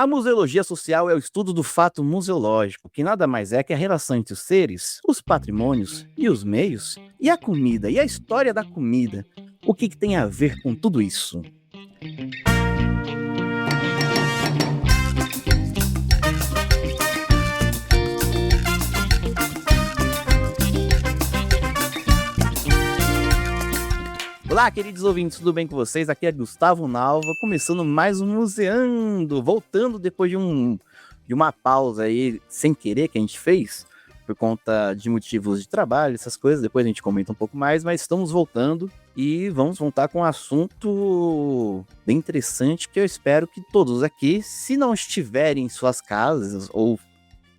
A museologia social é o estudo do fato museológico, que nada mais é que a relação entre os seres, os patrimônios e os meios, e a comida, e a história da comida. O que tem a ver com tudo isso? Olá, queridos ouvintes, tudo bem com vocês? Aqui é Gustavo Nalva, começando mais um Museando, voltando depois de uma pausa aí, sem querer, que a gente fez, por conta de motivos de trabalho, essas coisas, depois a gente comenta um pouco mais, mas estamos voltando e vamos voltar com um assunto bem interessante que eu espero que todos aqui, se não estiverem em suas casas ou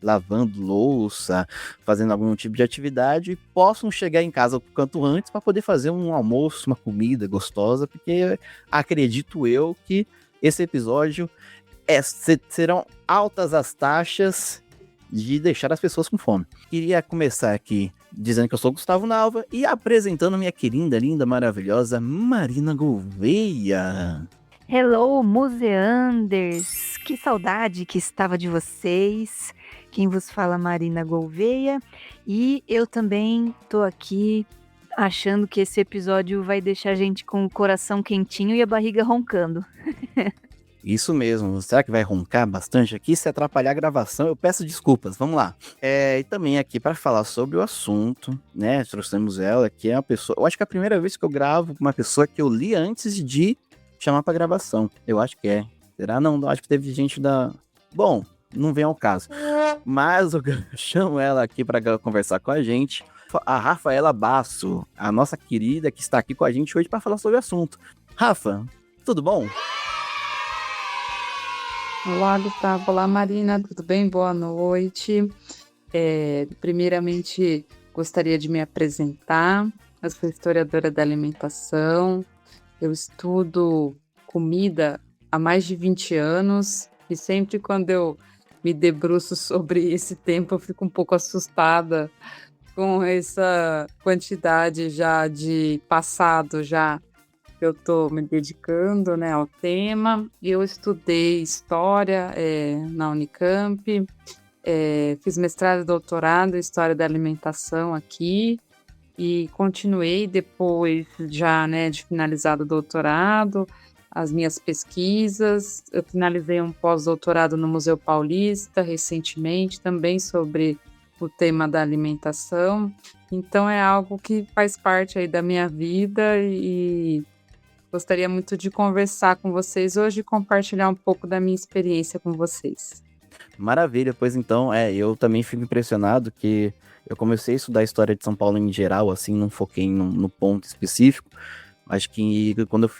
lavando louça, fazendo algum tipo de atividade, possam chegar em casa o quanto antes para poder fazer um almoço, uma comida gostosa, porque acredito eu que esse episódio serão altas as taxas de deixar as pessoas com fome. Queria começar aqui dizendo que eu sou Gustavo Nalva e apresentando minha querida, linda, maravilhosa Marina Gouveia. Hello, museanders! Que saudade que estava de vocês. Quem vos fala, Marina Gouveia. E eu também tô aqui achando que esse episódio vai deixar a gente com o coração quentinho e a barriga roncando. Isso mesmo. Será que vai roncar bastante aqui? Se atrapalhar a gravação, eu peço desculpas. Vamos lá. E também aqui para falar sobre o assunto, né? Trouxemos ela, que é uma pessoa... Eu acho que é a primeira vez que eu gravo com uma pessoa que eu li antes de chamar pra gravação. Eu acho que é. Será? Não, acho que teve gente da... Bom, não vem ao caso. Mas eu chamo ela aqui pra conversar com a gente. A Rafaela Basso, a nossa querida que está aqui com a gente hoje para falar sobre o assunto. Rafa, tudo bom? Olá, Gustavo. Olá, Marina. Tudo bem? Boa noite. Primeiramente, gostaria de me apresentar. Eu sou historiadora da alimentação. Eu estudo comida há mais de 20 anos e sempre quando eu me debruço sobre esse tempo eu fico um pouco assustada com essa quantidade já de passado já que eu estou me dedicando, né, ao tema. Eu estudei História na Unicamp, fiz mestrado e doutorado em História da Alimentação aqui, e continuei depois já, né, de finalizado o doutorado, as minhas pesquisas. Eu finalizei um pós-doutorado no Museu Paulista recentemente, também sobre o tema da alimentação. Então é algo que faz parte aí da minha vida e gostaria muito de conversar com vocês hoje e compartilhar um pouco da minha experiência com vocês. Maravilha, pois então, eu também fico impressionado que eu comecei a estudar a história de São Paulo em geral, assim, não foquei no ponto específico. Acho que quando eu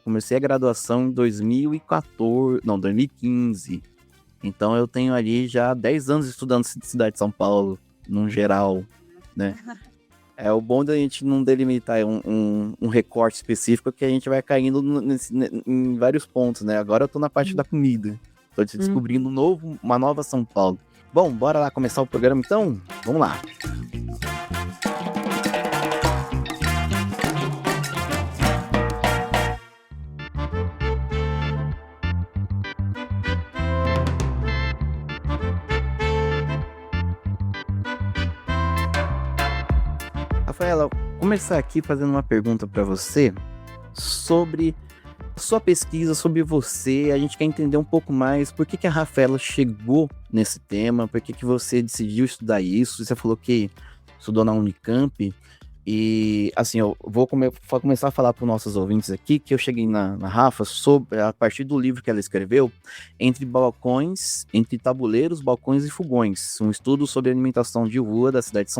comecei a graduação em 2015. Então eu tenho ali já 10 anos estudando cidade de São Paulo, no geral, né? É o bom da gente não delimitar um recorte específico, que a gente vai caindo em vários pontos, né? Agora eu tô na parte da comida. Tô descobrindo uma nova São Paulo. Bom, bora lá começar o programa então? Vamos lá. Rafaela, vou começar aqui fazendo uma pergunta para você sobre sua pesquisa, sobre você. A gente quer entender um pouco mais por que a Rafaela chegou nesse tema, por que você decidiu estudar isso. Você falou que estudou na Unicamp. E, assim, eu vou começar a falar para os nossos ouvintes aqui que eu cheguei na Rafa a partir do livro que ela escreveu, Entre Tabuleiros, Balcões e Fogões, um estudo sobre a alimentação de rua na cidade de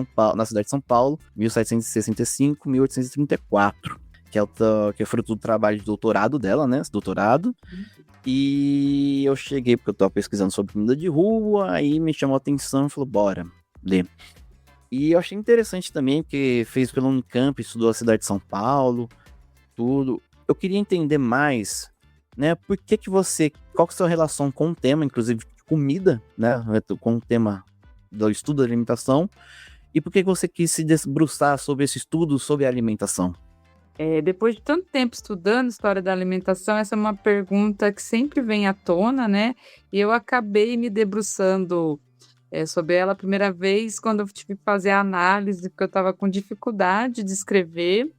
São Paulo, 1765-1834. Que é fruto do trabalho de doutorado dela, né? Esse doutorado. E eu cheguei porque eu tava pesquisando sobre comida de rua, aí me chamou a atenção e falou, bora, ler. E eu achei interessante também, porque fez pelo Unicamp, estudou a cidade de São Paulo, tudo. Eu queria entender mais, né? Qual que é a sua relação com o tema, inclusive comida, né? Com o tema do estudo da alimentação. E por que você quis se debruçar sobre esse estudo sobre a alimentação? Depois de tanto tempo estudando história da alimentação, essa é uma pergunta que sempre vem à tona, né? E eu acabei me debruçando sobre ela a primeira vez quando eu tive que fazer a análise, porque eu estava com dificuldade de escrever.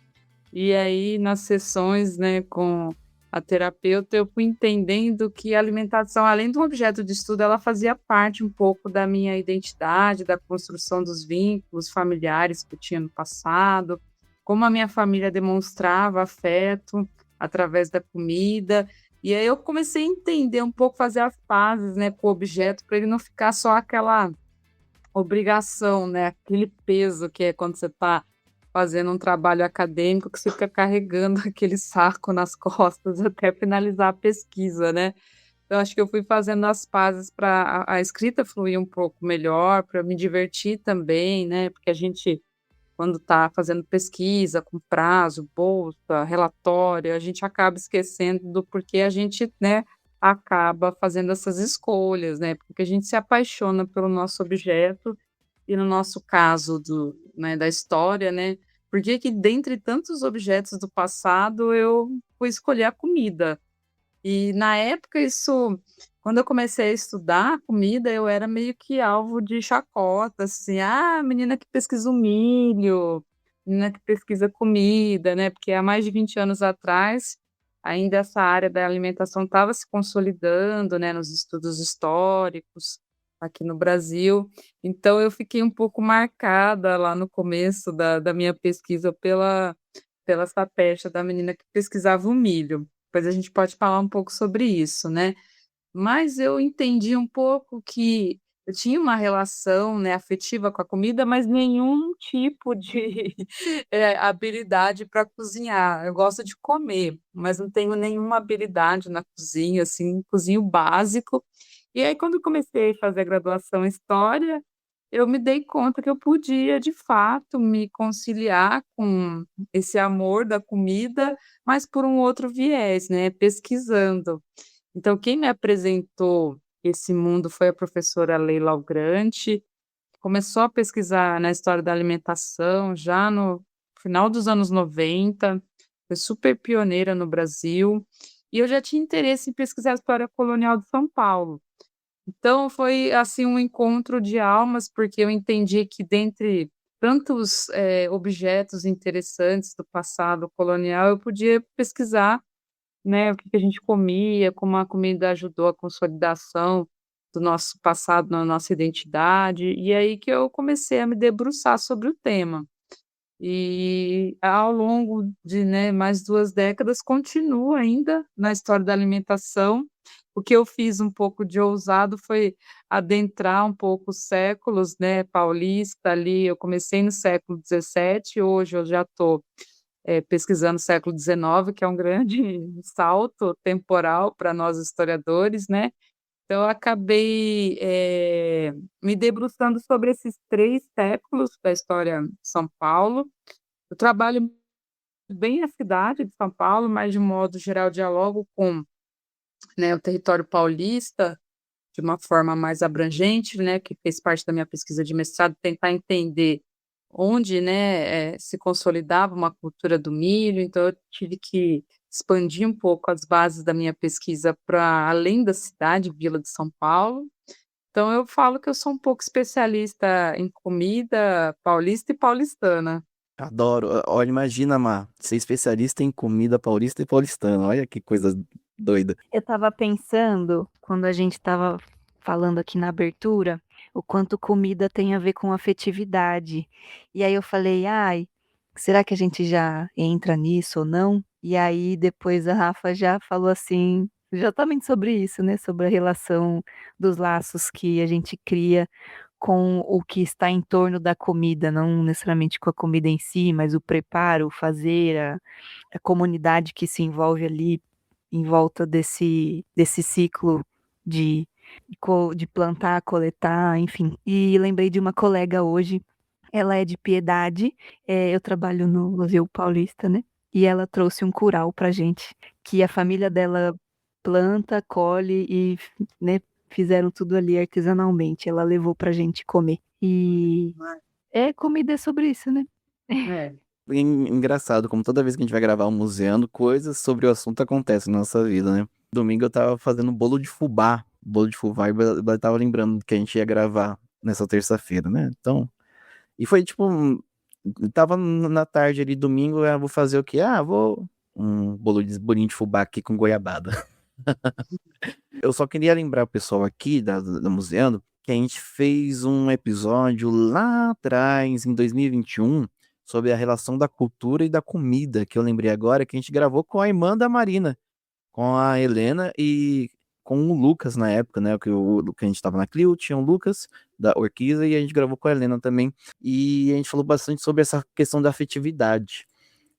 E aí, nas sessões, né, com a terapeuta, eu fui entendendo que a alimentação, além de um objeto de estudo, ela fazia parte um pouco da minha identidade, da construção dos vínculos familiares que eu tinha no passado, como a minha família demonstrava afeto através da comida. E aí eu comecei a entender um pouco, fazer as pazes, né, com o objeto, para ele não ficar só aquela obrigação, né, aquele peso que é quando você está fazendo um trabalho acadêmico, que você fica carregando aquele saco nas costas até finalizar a pesquisa, né. Então acho que eu fui fazendo as pazes para a escrita fluir um pouco melhor, para me divertir também, né, porque a gente, quando está fazendo pesquisa com prazo, bolsa, relatório, a gente acaba esquecendo do porquê a gente, né, acaba fazendo essas escolhas, né, porque a gente se apaixona pelo nosso objeto e no nosso caso né, da história, né, por que que dentre tantos objetos do passado eu fui escolher a comida? E na época isso, quando eu comecei a estudar comida, eu era meio que alvo de chacota, assim: "Ah, menina que pesquisa o milho, menina que pesquisa comida", né, porque há mais de 20 anos atrás, ainda essa área da alimentação estava se consolidando, né, nos estudos históricos aqui no Brasil. Então eu fiquei um pouco marcada lá no começo da minha pesquisa pela essa pecha da menina que pesquisava o milho. Depois a gente pode falar um pouco sobre isso, né. Mas eu entendi um pouco que eu tinha uma relação, né, afetiva com a comida, mas nenhum tipo de, habilidade para cozinhar. Eu gosto de comer, mas não tenho nenhuma habilidade na cozinha, assim, cozinho básico. E aí quando eu comecei a fazer a graduação em história, eu me dei conta que eu podia, de fato, me conciliar com esse amor da comida, mas por um outro viés, né, pesquisando. Então quem me apresentou esse mundo foi a professora Leila Algrante, começou a pesquisar na história da alimentação já no final dos anos 90, foi super pioneira no Brasil, e eu já tinha interesse em pesquisar a história colonial de São Paulo. Então foi, assim, um encontro de almas, porque eu entendi que dentre tantos, objetos interessantes do passado colonial, eu podia pesquisar, né, o que que a gente comia, como a comida ajudou a consolidação do nosso passado na nossa identidade, e aí que eu comecei a me debruçar sobre o tema. E ao longo de, né, mais 2 décadas, continuo ainda na história da alimentação. O que eu fiz um pouco de ousado foi adentrar um pouco os séculos, né, paulista ali, eu comecei no século XVII, hoje eu já estou, pesquisando o século XIX, que é um grande salto temporal para nós historiadores, né. Então eu acabei, me debruçando sobre esses 3 séculos da história de São Paulo. Eu trabalho bem a cidade de São Paulo, mas de um modo geral dialogo com, né, o território paulista de uma forma mais abrangente, né, que fez parte da minha pesquisa de mestrado, tentar entender onde, né, se consolidava uma cultura do milho, então eu tive que expandir um pouco as bases da minha pesquisa para além da cidade, Vila de São Paulo. Então eu falo que eu sou um pouco especialista em comida paulista e paulistana. Adoro. Olha, imagina, Mar, ser especialista em comida paulista e paulistana. Olha que coisa doida. Eu estava pensando, quando a gente estava falando aqui na abertura, o quanto comida tem a ver com afetividade. E aí eu falei: "Ai, será que a gente já entra nisso ou não?". E aí depois a Rafa já falou assim, exatamente sobre isso, né, sobre a relação dos laços que a gente cria com o que está em torno da comida, não necessariamente com a comida em si, mas o preparo, o fazer, a comunidade que se envolve ali em volta desse ciclo de de plantar, coletar, enfim. E lembrei de uma colega hoje, ela é de Piedade, eu trabalho no Museu Paulista, né, e ela trouxe um curau pra gente, que a família dela planta, colhe e né, fizeram tudo ali artesanalmente, ela levou pra gente comer. E comida é sobre isso, né. É. Engraçado, como toda vez que a gente vai gravar um museando, coisas sobre o assunto acontecem na nossa vida, né? Domingo eu tava fazendo bolo de fubá. Bolo de fubá, e eu tava lembrando que a gente ia gravar nessa terça-feira, né? Então, e foi tipo, tava na tarde ali, domingo, eu vou fazer o quê? Ah, vou um bolinho de fubá aqui com goiabada. Eu só queria lembrar o pessoal aqui da Museando que a gente fez um episódio lá atrás, em 2021, sobre a relação da cultura e da comida, que eu lembrei agora, que a gente gravou com a irmã da Marina, com a Helena e com o Lucas na época, né? Que a gente tava na Clio, tinha o Lucas da Orquiza e a gente gravou com a Helena também. E a gente falou bastante sobre essa questão da afetividade.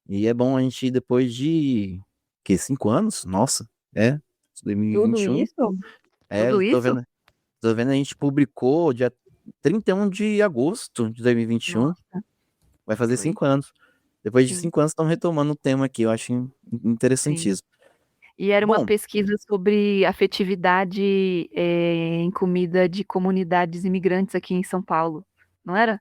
E é bom a gente, depois de, que, 5 anos? Nossa, Tudo 2021. isso? É, Tudo tô isso? vendo, tô vendo, a gente publicou dia 31 de agosto de 2021. Nossa, Vai fazer foi. 5 anos. Depois de Sim, 5 anos, estão retomando o tema aqui. Eu acho sim. interessantíssimo. E era uma Bom, pesquisa sobre afetividade, em comida de comunidades imigrantes aqui em São Paulo, não era?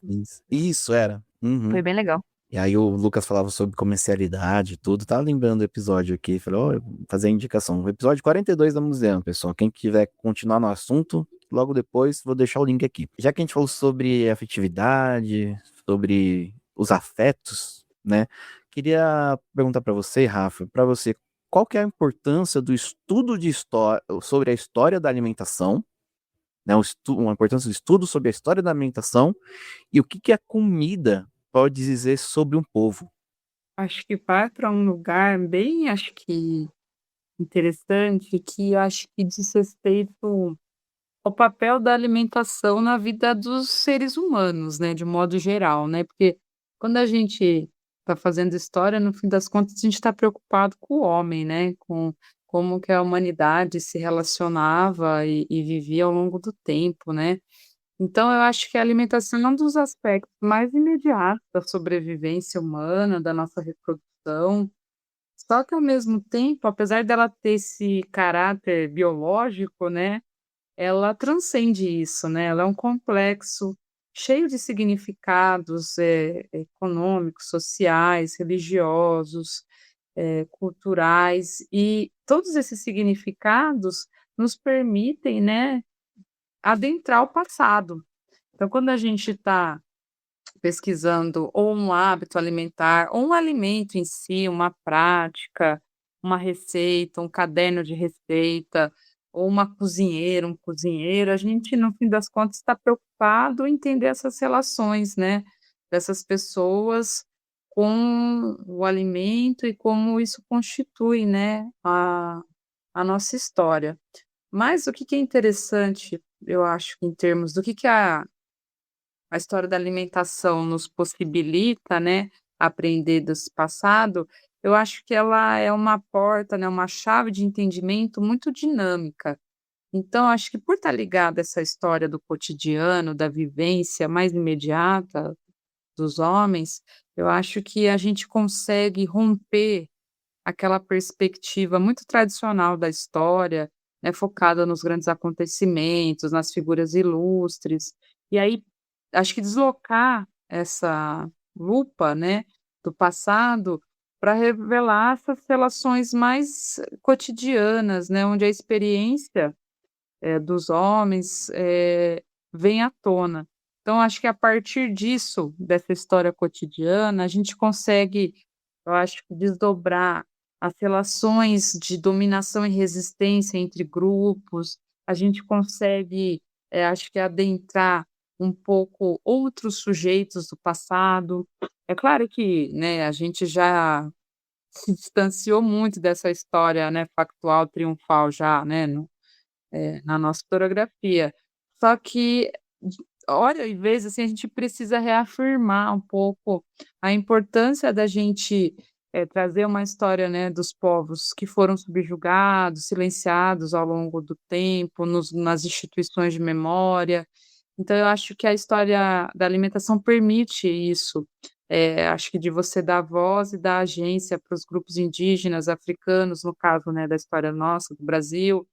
isso era. Uhum. Foi bem legal. E aí o Lucas falava sobre comercialidade e tudo. Tava lembrando do episódio aqui. Falou, ó, eu vou fazer a indicação. O episódio 42 da Museum, pessoal. Quem quiser continuar no assunto, logo depois vou deixar o link aqui. Já que a gente falou sobre afetividade, sobre os afetos, né? Queria perguntar para você, Rafa, para você, qual que é a importância do estudo de história sobre a história da alimentação, né? A importância do estudo sobre a história da alimentação e o que que a comida pode dizer sobre um povo. Acho que vai para um lugar bem, acho que interessante, que eu acho que diz respeito ao papel da alimentação na vida dos seres humanos, né, de modo geral, né, porque quando a gente está fazendo história, no fim das contas, a gente está preocupado com o homem, né, com como que a humanidade se relacionava e vivia ao longo do tempo, né. Então eu acho que a alimentação é um dos aspectos mais imediatos da sobrevivência humana, da nossa reprodução. Só que ao mesmo tempo, apesar dela ter esse caráter biológico, né, ela transcende isso, né, ela é um complexo cheio de significados, econômicos, sociais, religiosos, culturais, e todos esses significados nos permitem, né, adentrar o passado. Então quando a gente está pesquisando ou um hábito alimentar, ou um alimento em si, uma prática, uma receita, um caderno de receita, ou uma cozinheira, um cozinheiro, a gente, no fim das contas, está preocupado em entender essas relações, né, dessas pessoas com o alimento e como isso constitui, né, a nossa história. Mas o que que é interessante, eu acho, em termos do que a história da alimentação nos possibilita, né, aprender desse passado, eu acho que ela é uma porta, né, uma chave de entendimento muito dinâmica. Então, acho que por estar ligada a essa história do cotidiano, da vivência mais imediata dos homens, eu acho que a gente consegue romper aquela perspectiva muito tradicional da história, né, focada nos grandes acontecimentos, nas figuras ilustres. E aí, acho que deslocar essa lupa, né, do passado para revelar essas relações mais cotidianas, né, onde a experiência, dos homens, vem à tona. Então acho que a partir disso, dessa história cotidiana, a gente consegue, eu acho que desdobrar as relações de dominação e resistência entre grupos, a gente consegue, acho que adentrar um pouco outros sujeitos do passado. É claro que, né, a gente já se distanciou muito dessa história, né, factual, triunfal já, né, na nossa historiografia. Só que, olha, às vezes, assim, a gente precisa reafirmar um pouco a importância da gente, trazer uma história, né, dos povos que foram subjugados, silenciados ao longo do tempo, nas instituições de memória. Então eu acho que a história da alimentação permite isso, acho que de você dar voz e dar agência para os grupos indígenas, africanos, no caso, né, da história nossa, do Brasil,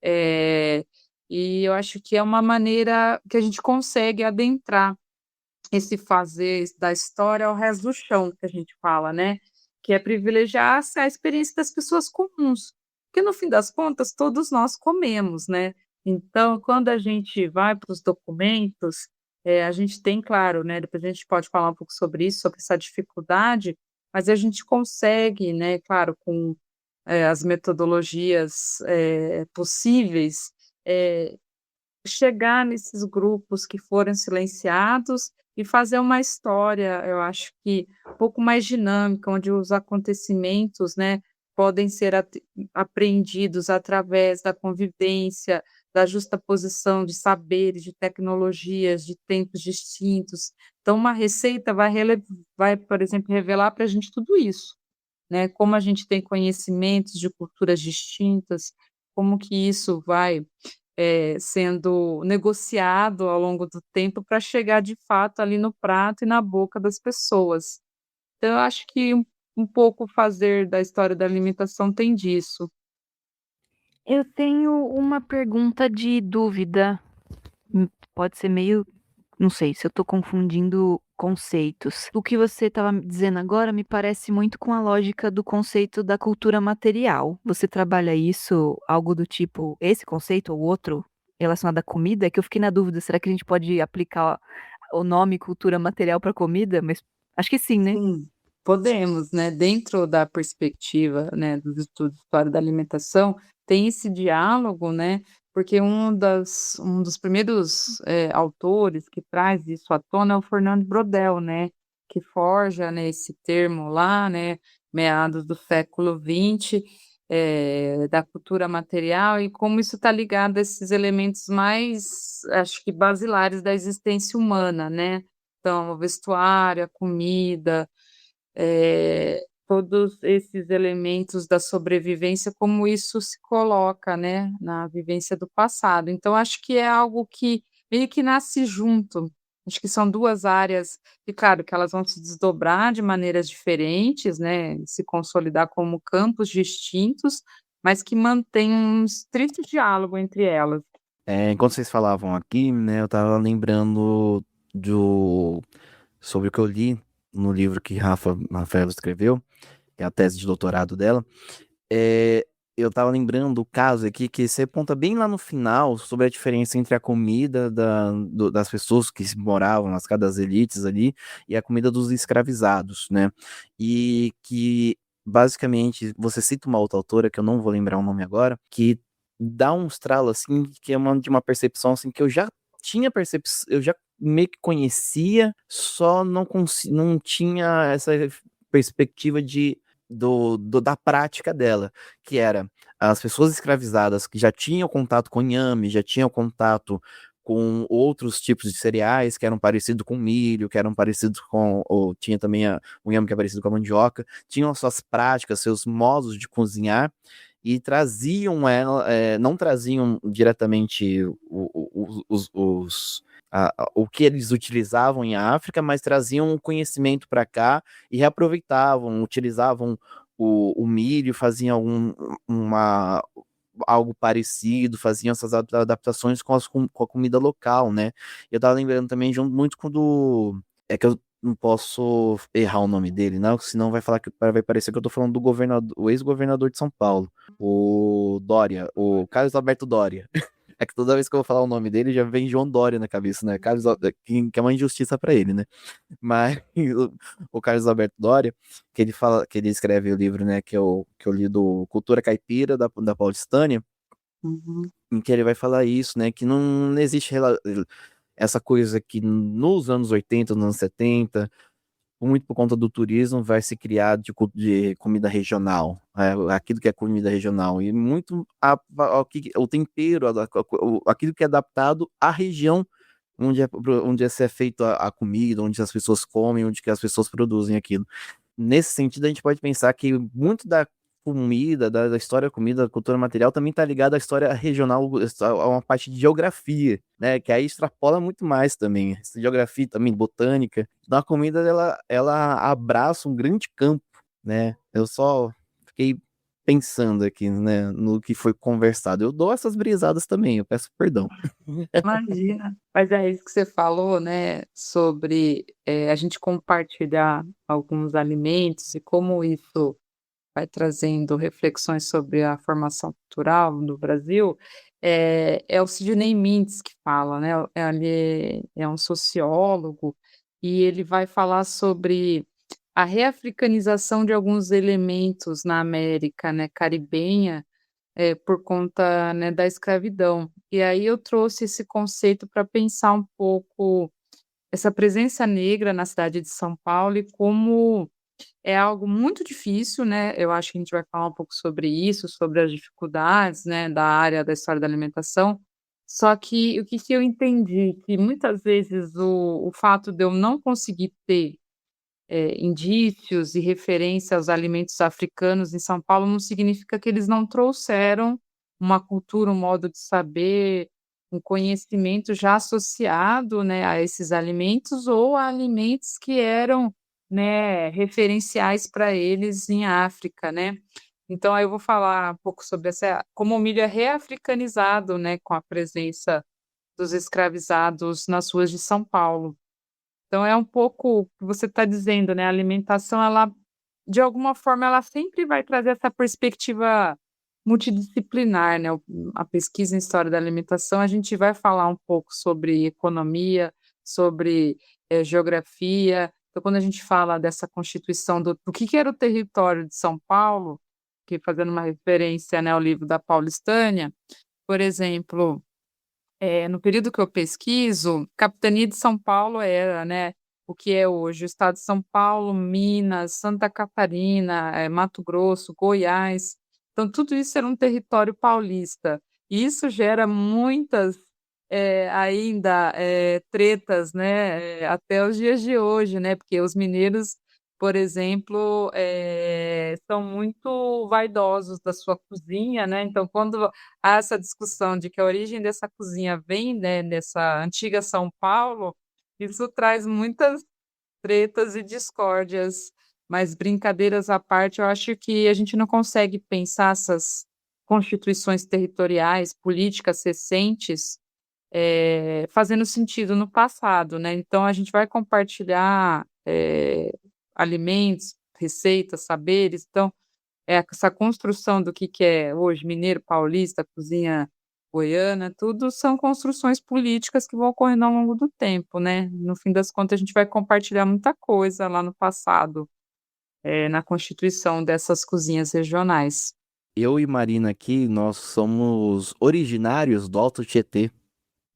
eh, e eu acho que é uma maneira que a gente consegue adentrar esse fazer da história ao resto do chão, que a gente fala, né, que é privilegiar a experiência das pessoas comuns, porque no fim das contas todos nós comemos, né. Então quando a gente vai para os documentos, a gente tem claro, né, depois a gente pode falar um pouco sobre isso, sobre essa dificuldade, mas a gente consegue, né, claro, com, as metodologias, possíveis, eh chegar nesses grupos que foram silenciados e fazer uma história, eu acho que um pouco mais dinâmica, onde os acontecimentos, né, podem ser apreendidos através da convivência, da justaposição de saberes, de tecnologias, de tempos distintos. Então uma receita vai, por exemplo, revelar para a gente tudo isso, né, como a gente tem conhecimentos de culturas distintas, como que isso vai sendo negociado ao longo do tempo para chegar de fato ali no prato e na boca das pessoas. Então eu acho que um pouco fazer da história da alimentação tem disso. Eu tenho uma pergunta de dúvida, pode ser meio, não sei se eu tô confundindo conceitos. O que você estava me dizendo agora me parece muito com a lógica do conceito da cultura material. Você trabalha isso, algo do tipo esse conceito ou outro relacionado à comida? É que eu fiquei na dúvida, será que a gente pode aplicar o nome cultura material para comida? Mas acho que sim, né? Sim, podemos, né, dentro da perspectiva, né, dos estudos de história da alimentação, tem esse diálogo, né, porque um dos primeiros, autores que traz isso à tona é o Fernando Brodel, né, que forja, né, esse termo lá, né, meados do século XX, da cultura material e como isso está ligado a esses elementos mais, acho que basilares da existência humana, né. Então, o vestuário, a comida, todos esses elementos da sobrevivência, como isso se coloca, né, na vivência do passado. Então acho que é algo que meio que nasce junto. Acho que são 2 áreas e claro que elas vão se desdobrar de maneiras diferentes, né, se consolidar como campos distintos, mas que mantêm um estrito diálogo entre elas. Enquanto vocês falavam aqui, né, eu tava lembrando do sobre o que eu li no livro que Rafaela escreveu, que é a tese de doutorado dela. Eu tava lembrando do caso aqui que você aponta bem lá no final sobre a diferença entre a comida das pessoas que moravam nas casas das elites ali e a comida dos escravizados, né? E que basicamente você cita uma outra autora que eu não vou lembrar o nome agora, que dá um estralo assim, que é de uma percepção assim que eu já tinha percepção, eu já meio que conhecia, só não tinha essa perspectiva da prática dela, que era as pessoas escravizadas que já tinham contato com inhame, já tinham contato com outros tipos de cereais que eram parecidos com milho, que eram parecidos com, ou tinha também o inhame que é parecido com a mandioca, tinham suas práticas, seus modos de cozinhar, e traziam ela, não traziam diretamente o que eles utilizavam em África, mas traziam um conhecimento para cá e reaproveitavam, utilizavam o milho, faziam algo parecido, faziam essas adaptações com a comida local, né? Eu tava lembrando também muito quando. É que eu não posso errar o nome dele, não, senão vai parecer que eu tô falando do governador, o ex-governador de São Paulo, o Dória, o Carlos Alberto Dória. É que toda vez que eu vou falar o nome dele, já vem João Dória na cabeça, né? Que é uma injustiça pra ele, né? Mas o Carlos Alberto Dória, que ele escreve o livro, né, que eu li do Cultura Caipira da Paulistânia, Uhum. em que ele vai falar isso, né, que não existe essa coisa que nos anos 80, nos anos 70, muito por conta do turismo, vai se criar de comida regional, aquilo que é comida regional, e muito o tempero, aquilo que é adaptado à região onde é feito a comida, onde as pessoas comem, onde que as pessoas produzem aquilo. Nesse sentido, a gente pode pensar que muito da comida, da história da comida, da cultura material, também está ligada à história regional, a uma parte de geografia, né? Que aí extrapola muito mais também. Essa geografia também, botânica. Então a comida, ela abraça um grande campo, né? Eu só fiquei pensando aqui, né, no que foi conversado. Eu dou essas brisadas também, eu peço perdão. Imagina. Mas é isso que você falou, né, sobre, a gente compartilhar alguns alimentos e como isso vai trazendo reflexões sobre a formação cultural no Brasil, é o Sidney Mintz que fala, né, ele é um sociólogo, e ele vai falar sobre a reafricanização de alguns elementos na América, né, caribenha, por conta, né, da escravidão. E aí eu trouxe esse conceito para pensar um pouco essa presença negra na cidade de São Paulo e como é algo muito difícil, né, eu acho que a gente vai falar um pouco sobre isso, sobre as dificuldades, né, da área da história da alimentação. Só que o que que eu entendi, que muitas vezes o fato de eu não conseguir ter, indícios e referência aos alimentos africanos em São Paulo não significa que eles não trouxeram uma cultura, um modo de saber, um conhecimento já associado, né, a esses alimentos ou a alimentos que eram, né, referenciais para eles em África, né. Então aí eu vou falar um pouco sobre essa como o milho é reafricanizado, né, com a presença dos escravizados nas ruas de São Paulo. Então é um pouco o que você está dizendo, né, a alimentação ela, de alguma forma, ela sempre vai trazer essa perspectiva multidisciplinar, né, a pesquisa em história da alimentação, a gente vai falar um pouco sobre economia, sobre, geografia. Então quando a gente fala dessa constituição do que era o território de São Paulo, que fazendo uma referência, né, ao livro da Paulistânia, por exemplo, no período que eu pesquiso, capitania de São Paulo era, né, o que é hoje o estado de São Paulo, Minas, Santa Catarina, Mato Grosso, Goiás. Então tudo isso era um território paulista. E isso gera muitas, ainda, tretas, né, até os dias de hoje, né, porque os mineiros, por exemplo, são muito vaidosos da sua cozinha, né, então quando há essa discussão de que a origem dessa cozinha vem, né, dessa antiga São Paulo, isso traz muitas tretas e discórdias, mas brincadeiras à parte, eu acho que a gente não consegue pensar essas constituições territoriais, políticas recentes, fazendo sentido no passado, né, então a gente vai compartilhar, alimentos, receitas, saberes, então essa construção do que é hoje mineiro, paulista, cozinha goiana, tudo são construções políticas que vão ocorrendo ao longo do tempo, né. No fim das contas, a gente vai compartilhar muita coisa lá no passado, na constituição dessas cozinhas regionais. Eu e Marina aqui, nós somos originários do Alto Tietê,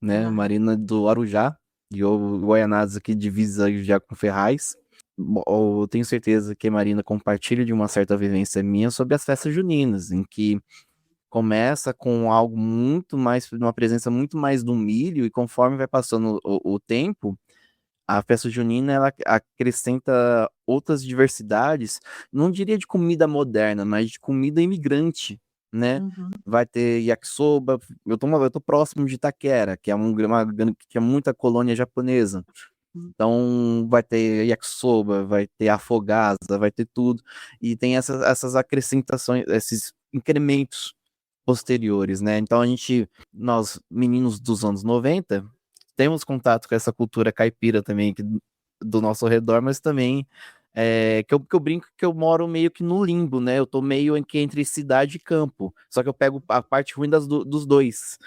né? Ah, Marina do Arujá e eu Guaianazes aqui divisa já com Ferraz. Eu tenho certeza que a Marina compartilha de uma certa vivência minha sobre as festas juninas, em que começa com algo muito mais, uma presença muito mais do milho, e conforme vai passando o tempo, a festa junina ela acrescenta outras diversidades, não diria de comida moderna, mas de comida imigrante, né? uhum. Vai ter yakisoba, eu tô próximo de Itaquera, que é que é muita colônia japonesa. Então vai ter yakisoba, vai ter afogasa, vai ter tudo. E tem essas acrescentações, esses incrementos posteriores, né? Então nós, meninos dos anos 90, temos contato com essa cultura caipira também do nosso redor, mas também que eu brinco que eu moro meio que no limbo, né? Eu tô meio entre cidade e campo. Só que eu pego a parte ruim dos dois.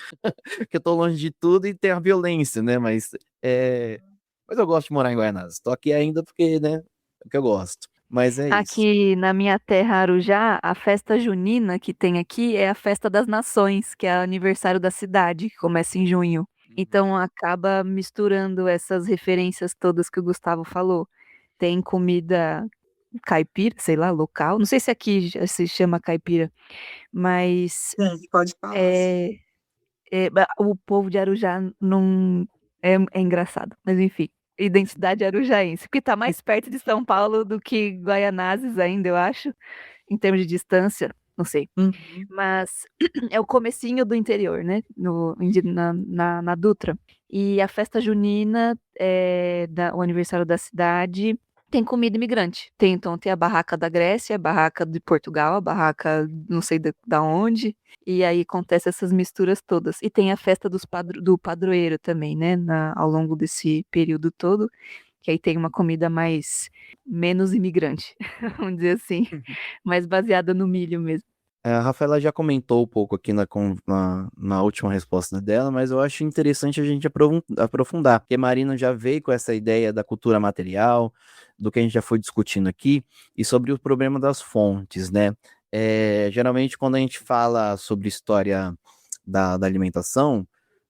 Que eu tô longe de tudo e tem a violência, né? Mas eu gosto de morar em Guaianazes. Tô aqui ainda porque, né, é o que eu gosto. Mas é isso. Aqui na minha terra, Arujá, a festa junina que tem aqui é a Festa das Nações, que é o aniversário da cidade, que começa em junho. Então acaba misturando essas referências todas que o Gustavo falou. Tem comida caipira, sei lá, local. Não sei se aqui se chama caipira, mas Sim, pode falar. é, o povo de Arujá não é engraçado, mas enfim, identidade arujaense, porque tá mais perto de São Paulo do que Guaianazes ainda, eu acho, em termos de distância, não sei. Uhum. Mas é o comecinho do interior, né? Na Dutra. E a festa junina, o aniversário da cidade, tem comida imigrante. Então tem a barraca da Grécia, a barraca de Portugal, a barraca não sei da onde. E aí acontece essas misturas todas. E tem a festa do padroeiro também, né? Ao longo desse período todo. Que aí tem uma comida menos imigrante, vamos dizer assim. Mais baseada no milho mesmo. A Rafaela já comentou um pouco aqui na última resposta dela, mas eu acho interessante a gente aprofundar, porque Marina já veio com essa ideia da cultura material, do que a gente já foi discutindo aqui, e sobre o problema das fontes, né? Geralmente, quando a gente fala sobre história da alimentação,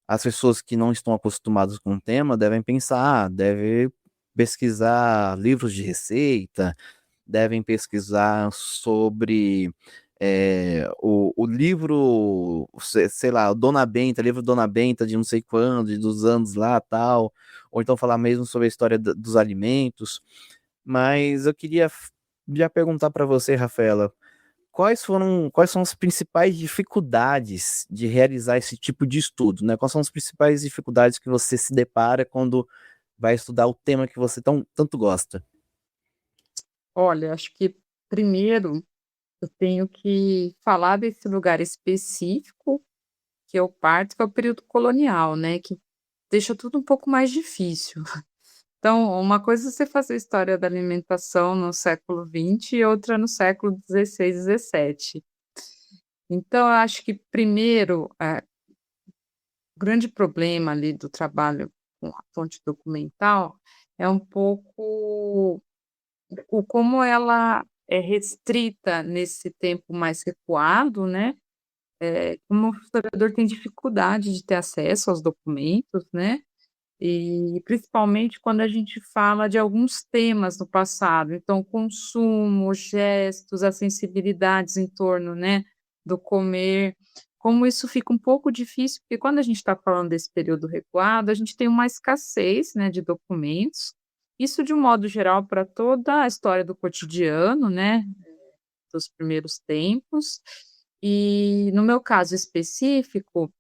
as pessoas que não estão acostumadas com o tema devem pensar, deve pesquisar livros de receita, devem pesquisar sobre o livro, sei lá, o Dona Benta, livro Dona Benta de não sei quando, dos anos lá, tal, ou então falar mesmo sobre a história dos alimentos. Mas eu queria já perguntar para você, Rafaela, quais são as principais dificuldades de realizar esse tipo de estudo, né? Quais são as principais dificuldades que você se depara quando vai estudar o tema que você tanto gosta? Olha, acho que primeiro eu tenho que falar desse lugar específico que eu parto, que é o período colonial, né, que deixa tudo um pouco mais difícil. Então, uma coisa é você fazer história da alimentação no século XX e outra no século XVI, XVII. Então, eu acho que primeiro, o grande problema ali do trabalho com a fonte documental é um pouco o como ela é restrita nesse tempo mais recuado, né, como o historiador tem dificuldade de ter acesso aos documentos, né, e principalmente quando a gente fala de alguns temas no passado, então consumo, gestos, as sensibilidades em torno, né, do comer, como isso fica um pouco difícil, porque quando a gente está falando desse período recuado, a gente tem uma escassez, né, de documentos, isso de um modo geral para toda a história do cotidiano, né, dos primeiros tempos, e no meu caso específico,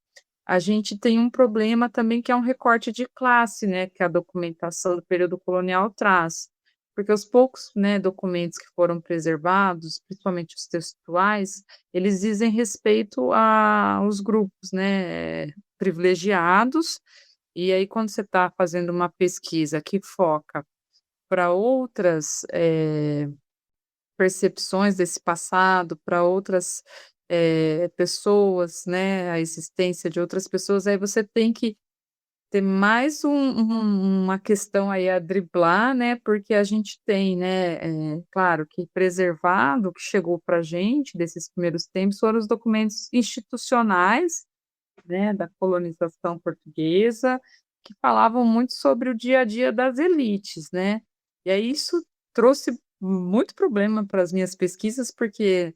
a gente tem um problema também que é um recorte de classe, né, que a documentação do período colonial traz. Porque os poucos, né, documentos que foram preservados, principalmente os textuais, eles dizem respeito aos grupos, né, privilegiados. E aí, quando você está fazendo uma pesquisa que foca para outras percepções desse passado, para outras pessoas, né, a existência de outras pessoas, aí você tem que ter mais uma questão aí a driblar, né, porque a gente tem, né, claro que preservado, o que chegou para a gente desses primeiros tempos foram os documentos institucionais, né, da colonização portuguesa, que falavam muito sobre o dia a dia das elites, né. E aí isso trouxe muito problema para as minhas pesquisas, porque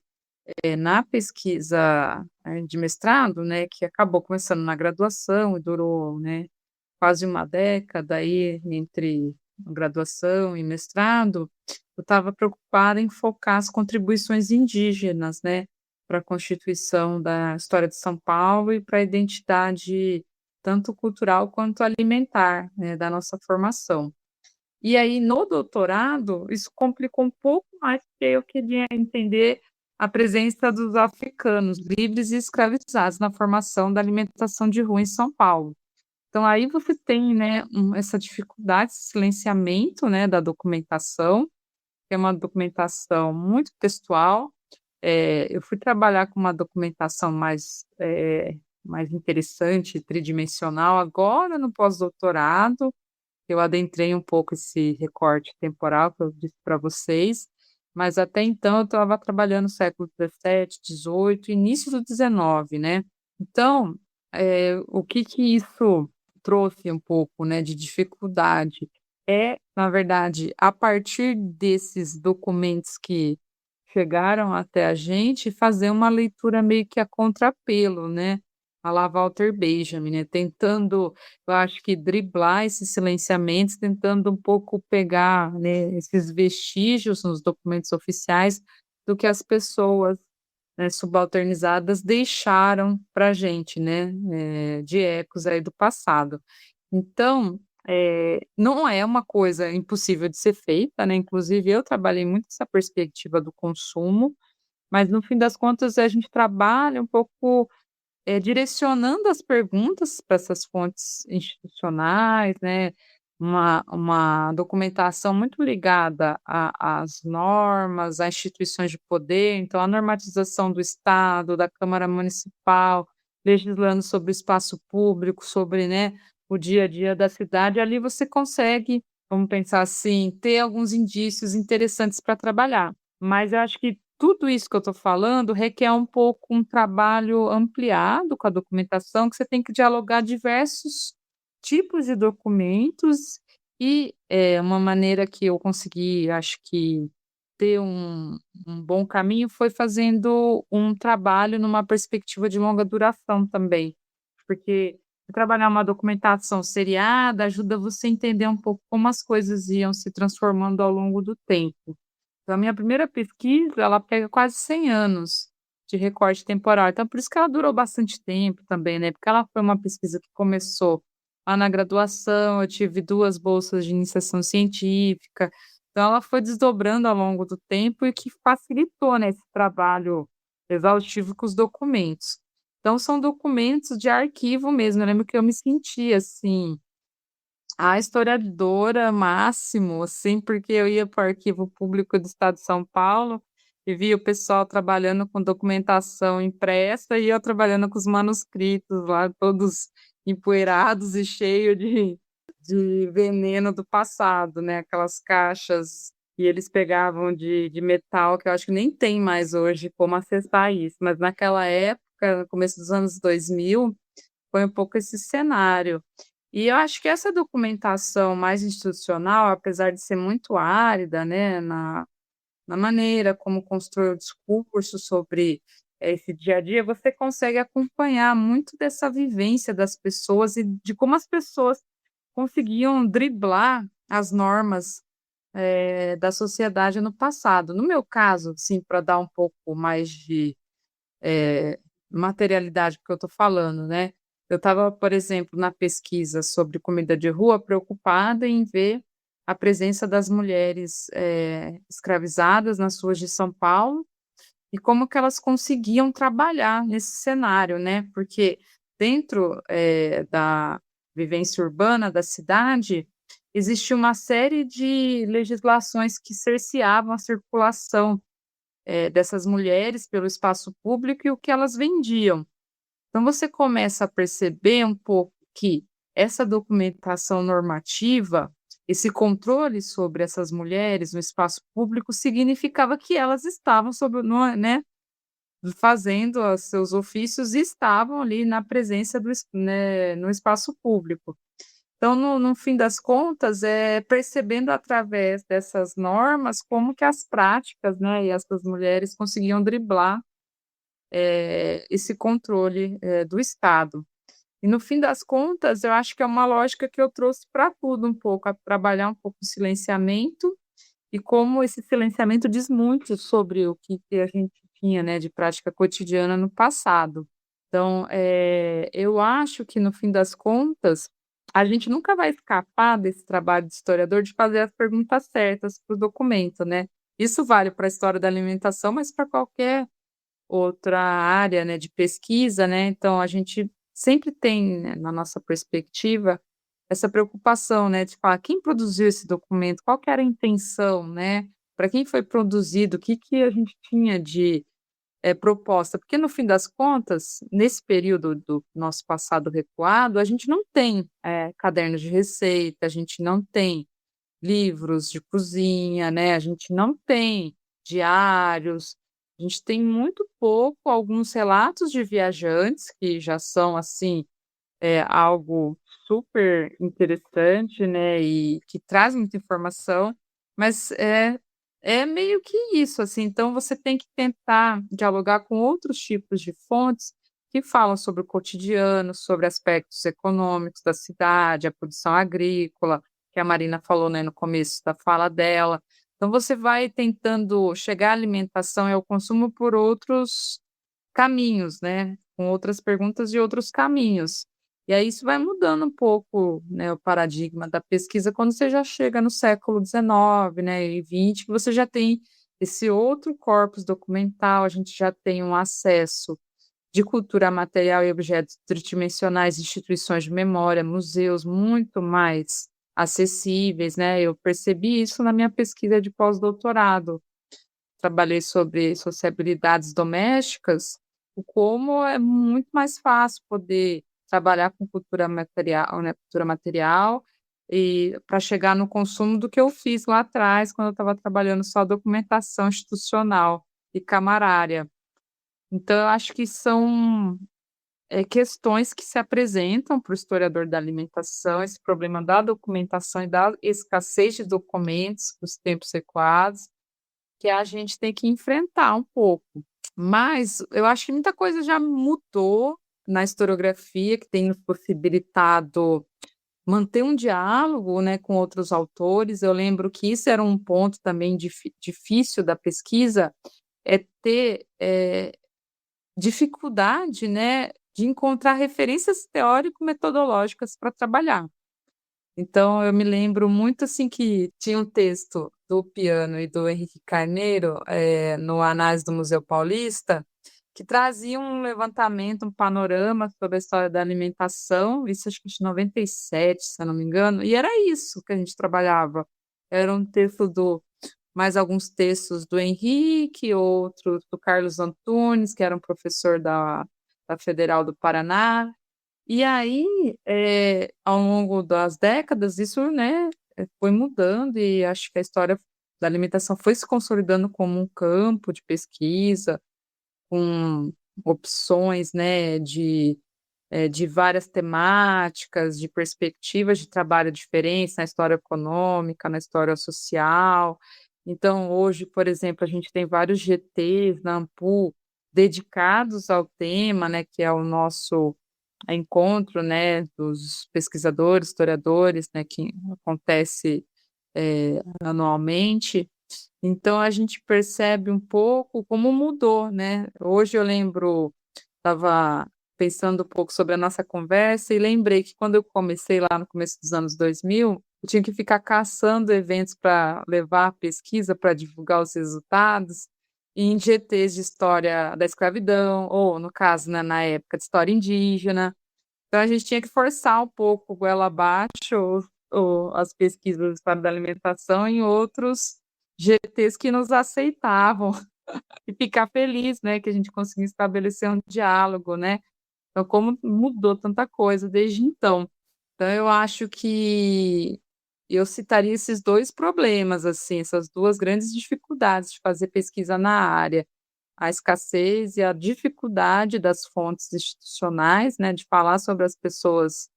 na pesquisa, de mestrado, né, que acabou começando na graduação e durou, né, quase uma década aí entre graduação e mestrado, eu estava preocupada em focar as contribuições indígenas, né, para a constituição da história de São Paulo e para a identidade tanto cultural quanto alimentar, né, da nossa formação. E aí, no doutorado, isso complicou um pouco mais, porque eu queria entender a presença dos africanos livres e escravizados na formação da alimentação de rua em São Paulo. Então aí você tem, né, essa dificuldade, esse silenciamento, né, da documentação, que é uma documentação muito textual. Eu fui trabalhar com uma documentação mais interessante, tridimensional, agora no pós-doutorado, eu adentrei um pouco esse recorte temporal que eu disse para vocês, mas até então eu estava trabalhando no século XVII, XVIII, início do XIX, né. Então, o que que isso trouxe um pouco, né, de dificuldade, na verdade, a partir desses documentos que chegaram até a gente, fazer uma leitura meio que a contrapelo, né, à la Walter Benjamin, né, tentando, eu acho que driblar esses silenciamentos, tentando um pouco pegar, né, esses vestígios nos documentos oficiais do que as pessoas, né, subalternizadas deixaram para a gente, né, de ecos aí do passado. Então, não é uma coisa impossível de ser feita, né, inclusive eu trabalhei muito essa perspectiva do consumo, mas no fim das contas a gente trabalha um pouco, direcionando as perguntas para essas fontes institucionais, né, uma documentação muito ligada às normas, a instituições de poder, então a normatização do estado, da Câmara Municipal, legislando sobre o espaço público, sobre, né, o dia a dia da cidade, ali você consegue, vamos pensar assim, ter alguns indícios interessantes para trabalhar. Mas eu acho que tudo isso que eu estou falando requer um pouco um trabalho ampliado com a documentação, que você tem que dialogar diversos tipos de documentos e, uma maneira que eu consegui, acho que ter um bom caminho foi fazendo um trabalho numa perspectiva de longa duração também, porque trabalhar uma documentação seriada ajuda você a entender um pouco como as coisas iam se transformando ao longo do tempo. Então, a minha primeira pesquisa, ela pega quase 100 anos de recorte temporal, então por isso que ela durou bastante tempo também, né, porque ela foi uma pesquisa que começou lá na graduação, eu tive 2 bolsas de iniciação científica, então ela foi desdobrando ao longo do tempo e que facilitou, né, esse trabalho exaustivo com os documentos. Então são documentos de arquivo mesmo, eu lembro que eu me sentia, assim, a historiadora máximo, assim, porque eu ia para o Arquivo Público do Estado de São Paulo e via o pessoal trabalhando com documentação impressa e eu trabalhando com os manuscritos lá, todos empoeirados e cheio de veneno do passado, né, aquelas caixas que eles pegavam de metal, que eu acho que nem tem mais hoje como acessar isso, mas naquela época, no começo dos anos 2000, foi um pouco esse cenário. E eu acho que essa documentação mais institucional, apesar de ser muito árida, né, na maneira como constrói o discurso sobre esse dia a dia, você consegue acompanhar muito dessa vivência das pessoas e de como as pessoas conseguiam driblar as normas, da sociedade no passado. No meu caso, assim, para dar um pouco mais de materialidade que eu estou falando, né. Eu estava, por exemplo, na pesquisa sobre comida de rua, preocupada em ver a presença das mulheres, escravizadas nas ruas de São Paulo e como que elas conseguiam trabalhar nesse cenário, né, porque dentro, da vivência urbana da cidade, existe uma série de legislações que cerceavam a circulação dessas mulheres pelo espaço público e o que elas vendiam. Então você começa a perceber um pouco que essa documentação normativa, esse controle sobre essas mulheres no espaço público significava que elas estavam sob o no né, fazendo os seus ofícios e estavam ali na presença no espaço público. Então, no fim das contas, é percebendo através dessas normas como que as práticas, né, e essas mulheres conseguiam driblar, esse controle, do Estado. E no fim das contas, eu acho que é uma lógica que eu trouxe para tudo um pouco, a trabalhar um pouco o silenciamento e como esse silenciamento diz muito sobre o que a gente tinha, né, de prática cotidiana no passado. Então, eu acho que no fim das contas, a gente nunca vai escapar desse trabalho de historiador de fazer as perguntas certas para o documento, né. Isso vale para a história da alimentação, mas para qualquer outra área, né, de pesquisa, né, então a gente sempre tem, né, na nossa perspectiva, essa preocupação, né, de falar quem produziu esse documento, qual que era a intenção, né, para quem foi produzido, o que que a gente tinha de proposta, porque no fim das contas, nesse período do nosso passado recuado, a gente não tem, cadernos de receita, a gente não tem livros de cozinha, né, a gente não tem diários, a gente tem muito pouco, alguns relatos de viajantes que já são, assim, algo super interessante, né, e que traz muita informação, mas é meio que isso, assim, então você tem que tentar dialogar com outros tipos de fontes que falam sobre o cotidiano, sobre aspectos econômicos da cidade, a produção agrícola, que a Marina falou, né, no começo da fala dela. Então você vai tentando chegar à alimentação e ao consumo por outros caminhos, né, com outras perguntas e outros caminhos. E aí isso vai mudando um pouco, né, o paradigma da pesquisa quando você já chega no século XIX, né, e XX, que você já tem esse outro corpus documental, a gente já tem um acesso de cultura material e objetos tridimensionais, instituições de memória, museus muito mais acessíveis, né? Eu percebi isso na minha pesquisa de pós-doutorado. Trabalhei sobre sociabilidades domésticas, o como é muito mais fácil poder trabalhar com cultura material, né? Cultura material e para chegar no consumo do que eu fiz lá atrás, quando eu estava trabalhando só documentação institucional e camarária. Então, eu acho que são questões que se apresentam para o historiador da alimentação, esse problema da documentação e da escassez de documentos nos tempos recuados, que a gente tem que enfrentar um pouco. Mas eu acho que muita coisa já mudou na historiografia, que tem nos possibilitado manter um diálogo, né, com outros autores. Eu lembro que isso era um ponto também difícil da pesquisa, é ter dificuldade, né, de encontrar referências teórico-metodológicas para trabalhar. Então, eu me lembro muito assim que tinha um texto do Piano e do Henrique Carneiro, no Análise do Museu Paulista, que trazia um levantamento, um panorama sobre a história da alimentação, isso acho que de 97, se eu não me engano, e era isso que a gente trabalhava. Era um texto mais alguns textos do Henrique, outros do Carlos Antunes, que era um professor da Federal do Paraná. E aí, ao longo das décadas, isso, né, foi mudando e acho que a história da alimentação foi se consolidando como um campo de pesquisa, com opções, né, de várias temáticas, de perspectivas de trabalho diferentes na história econômica, na história social. Então, hoje, por exemplo, a gente tem vários GTs na AMPU dedicados ao tema, né, que é o nosso encontro, né, dos pesquisadores, historiadores, né, que acontece anualmente. Então, a gente percebe um pouco como mudou, né? Hoje eu lembro, estava pensando um pouco sobre a nossa conversa e lembrei que quando eu comecei lá no começo dos anos 2000, eu tinha que ficar caçando eventos para levar a pesquisa, para divulgar os resultados, e em GTs de história da escravidão, ou no caso, né, na época de história indígena. Então a gente tinha que forçar um pouco goela abaixo as pesquisas de história da alimentação em outros GTs que nos aceitavam e ficar feliz, né, que a gente conseguiu estabelecer um diálogo, né. Então como mudou tanta coisa desde então. Então eu acho que eu citaria esses 2 problemas, assim, essas 2 grandes dificuldades de fazer pesquisa na área, a escassez e a dificuldade das fontes institucionais, né, de falar sobre as pessoas,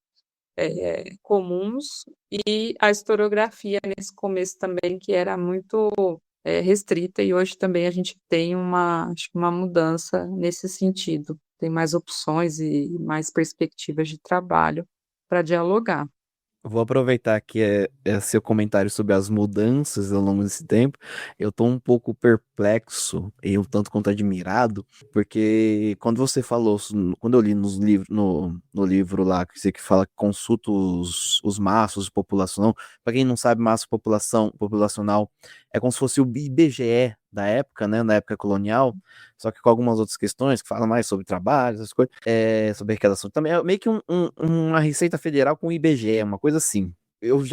comuns, e a historiografia nesse começo também que era muito, restrita e hoje também a gente tem acho que uma mudança nesse sentido. Tem mais opções e mais perspectivas de trabalho para dialogar. Vou aproveitar que é seu comentário sobre as mudanças ao longo desse tempo. Eu tô um pouco perplexo e um tanto quanto admirado, porque quando você falou, quando eu li no livro lá, que você que fala que consulta os maços de população. Para quem não sabe, maço populacional é como se fosse o IBGE da época, né, na época colonial, só que com algumas outras questões que falam mais sobre trabalho, essas coisas, sobre arrecadação. Também é meio que uma Receita Federal com o IBGE, uma coisa assim. Eu